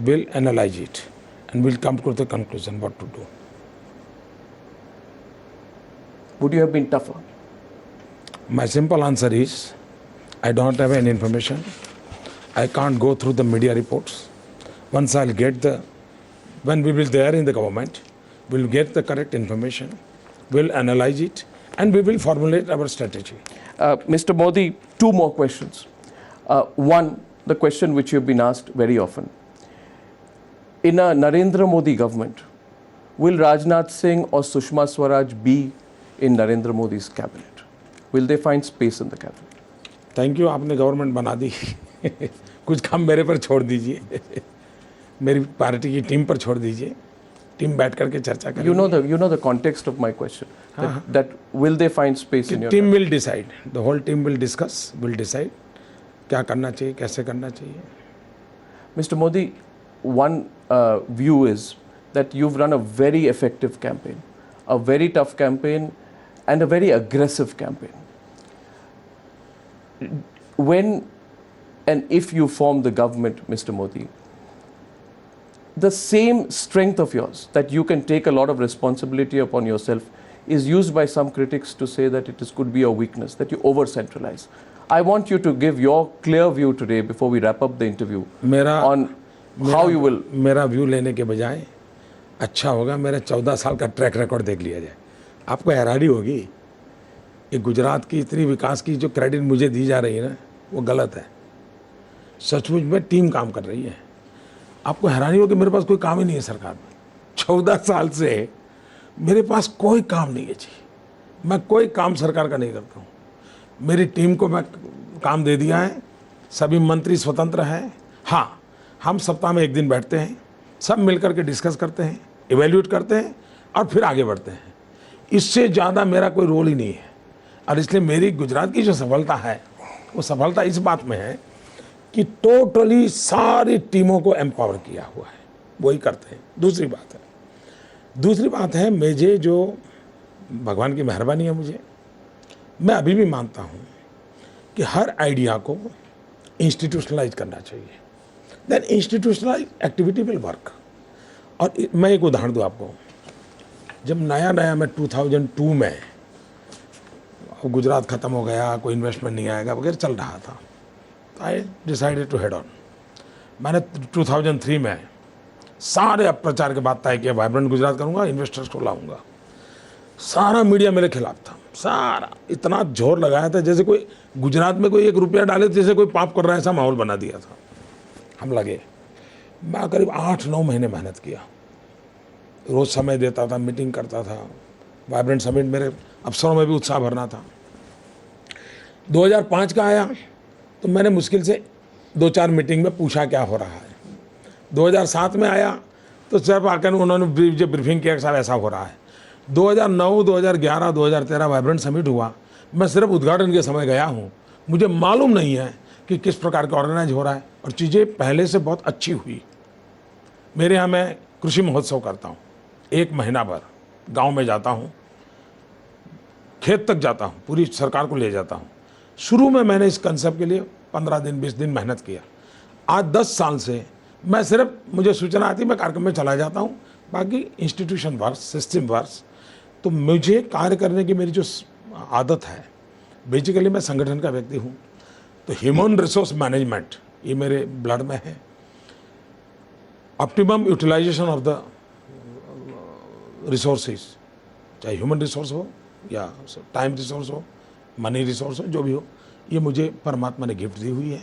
we'll analyze it and we'll come to the conclusion what to do. Would you have been tougher? My simple answer is, I don't have any information. I can't go through the media reports. Once I'll get when we will there in the government, we'll get the correct information, we'll analyze it, and we will formulate our strategy. Mr. Modi, 2 more questions. One, the question which you've been asked very often. In a Narendra Modi government, will Rajnath Singh or Sushma Swaraj be in Narendra Modi's cabinet? Will they find space in the cabinet? Thank you. आपने government बना दी. कुछ काम मेरे पर छोड़ दीजिए. मेरी party की टीम पर छोड़ दीजिए. टीम बैठ करके चर्चा करें. You know the context of my question. That will they find space in your team will decide. The whole team will discuss, will decide क्या करना चाहिए, कैसे करना चाहिए. Mr. Modi, one view is that you've run a very effective campaign, a very tough campaign, and a very aggressive campaign. When and if you form the government, Mr. Modi, the same strength of yours that you can take a lot of responsibility upon yourself is used by some critics to say that it could be a weakness, that you over-centralize. I want you to give your clear view today before we wrap up the interview on how you will. मेरा view लेने के बजाय अच्छा होगा मेरा 14 साल का track record देख लिया जाए. आपको हैरानी होगी. ये गुजरात की इतनी विकास की जो क्रेडिट मुझे दी जा रही है ना, वो गलत है. सचमुच में टीम काम कर रही है. आपको हैरानी होगी मेरे पास कोई काम ही नहीं है सरकार में. 14 साल से मेरे पास कोई काम नहीं है जी. मैं कोई काम सरकार का नहीं करता हूँ. मेरी टीम को मैं काम दे दिया है. सभी मंत्री स्वतंत्र हैं. हाँ, हम सप्ताह में 1 दिन बैठते हैं, सब मिलकर के डिस्कस करते हैं, इवेल्यूएट करते हैं और फिर आगे बढ़ते हैं. इससे ज़्यादा मेरा कोई रोल ही नहीं है. और इसलिए मेरी गुजरात की जो सफलता है वो सफलता इस बात में है कि टोटली सारी टीमों को एम्पावर किया हुआ है, वही करते हैं। दूसरी बात है मुझे जो भगवान की मेहरबानी है, मैं अभी भी मानता हूँ कि हर आइडिया को इंस्टीट्यूशनलाइज करना चाहिए, then institutionalise activity will work. और मैं एक उदाहरण दूँ आपको, जब नया मैं 2002 में, गुजरात ख़त्म हो गया, कोई इन्वेस्टमेंट नहीं आएगा वगैरह चल रहा था, I decided to head on. मैंने 2003 में सारे प्रचार के बाद तय किया, वाइब्रेंट गुजरात करूँगा, इन्वेस्टर्स को लाऊंगा। सारा मीडिया मेरे खिलाफ था, सारा इतना जोर लगाया था जैसे कोई गुजरात में कोई 1 रुपया डाले जैसे कोई पाप कर रहा है, ऐसा माहौल बना दिया था। हम लगे, मैं करीब 8-9 महीने मेहनत किया, रोज़ समय देता था, मीटिंग करता था, वाइब्रेंट समिट मेरे अफसरों में भी उत्साह भरना था। 2005 का आया तो मैंने मुश्किल से 2-4 मीटिंग में पूछा क्या हो रहा है। 2007 में आया तो सिर्फ आकर उन्होंने ब्रीफिंग किया कि साहब ऐसा हो रहा है। 2009, 2011, 2013 वाइब्रेंट समिट हुआ, मैं सिर्फ उद्घाटन के समय गया हूँ, मुझे मालूम नहीं है कि किस प्रकार का ऑर्गेनाइज हो रहा है, और चीज़ें पहले से बहुत अच्छी हुई। मेरे यहाँ मैं कृषि महोत्सव करता हूँ, 1 महीना भर गांव में जाता हूँ, खेत तक जाता हूँ, पूरी सरकार को ले जाता हूँ। शुरू में मैंने इस कंसेप्ट के लिए 15 दिन 20 दिन मेहनत किया। आज 10 साल से मैं सिर्फ, मुझे सूचना आती, मैं कार्यक्रम में चला जाता हूँ, बाकी इंस्टीट्यूशन वर्क्स, सिस्टम वर्क्स। तो मुझे कार्य करने की मेरी जो आदत है, बेसिकली मैं संगठन का व्यक्ति हूँ, तो ह्यूमन रिसोर्स मैनेजमेंट ये मेरे ब्लड में है। Optimum utilisation of the resources, चाहे ह्यूमन रिसोर्स हो या टाइम रिसोर्स हो, मनी रिसोर्स हो, जो भी हो, ये मुझे परमात्मा ने गिफ्ट दी हुई है।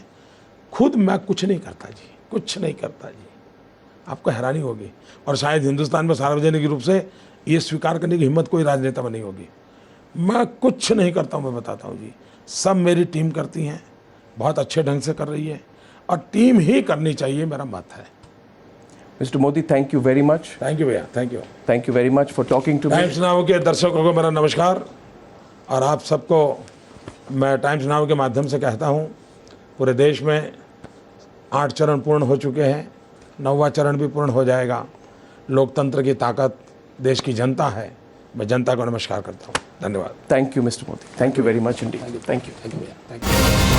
खुद मैं कुछ नहीं करता जी, कुछ नहीं करता जी, आपको हैरानी होगी। और शायद हिंदुस्तान में सार्वजनिक रूप से ये स्वीकार करने की हिम्मत कोई राजनेता में नहीं होगी। मैं कुछ नहीं करता हूँ, मैं बताता हूँ जी, सब मेरी टीम करती हैं, बहुत अच्छे ढंग से कर रही है, और टीम ही करनी चाहिए, मेरा मत है। Mr. Modi, thank you very much. Thank you भैया, thank you. Thank you very much for talking to me. Times Now के दर्शकों को मेरा नमस्कार, और आप सबको मैं टाइम्स नाउ के माध्यम से कहता हूँ, पूरे देश में 8 चरण पूर्ण हो चुके हैं, 9वां चरण भी पूर्ण हो जाएगा। लोकतंत्र की ताकत देश की जनता है, मैं जनता को नमस्कार करता हूँ। धन्यवाद। Thank you, Mr. Modi. Thank you very much indeed. Thank you. Thank you भैया, थैंक यू।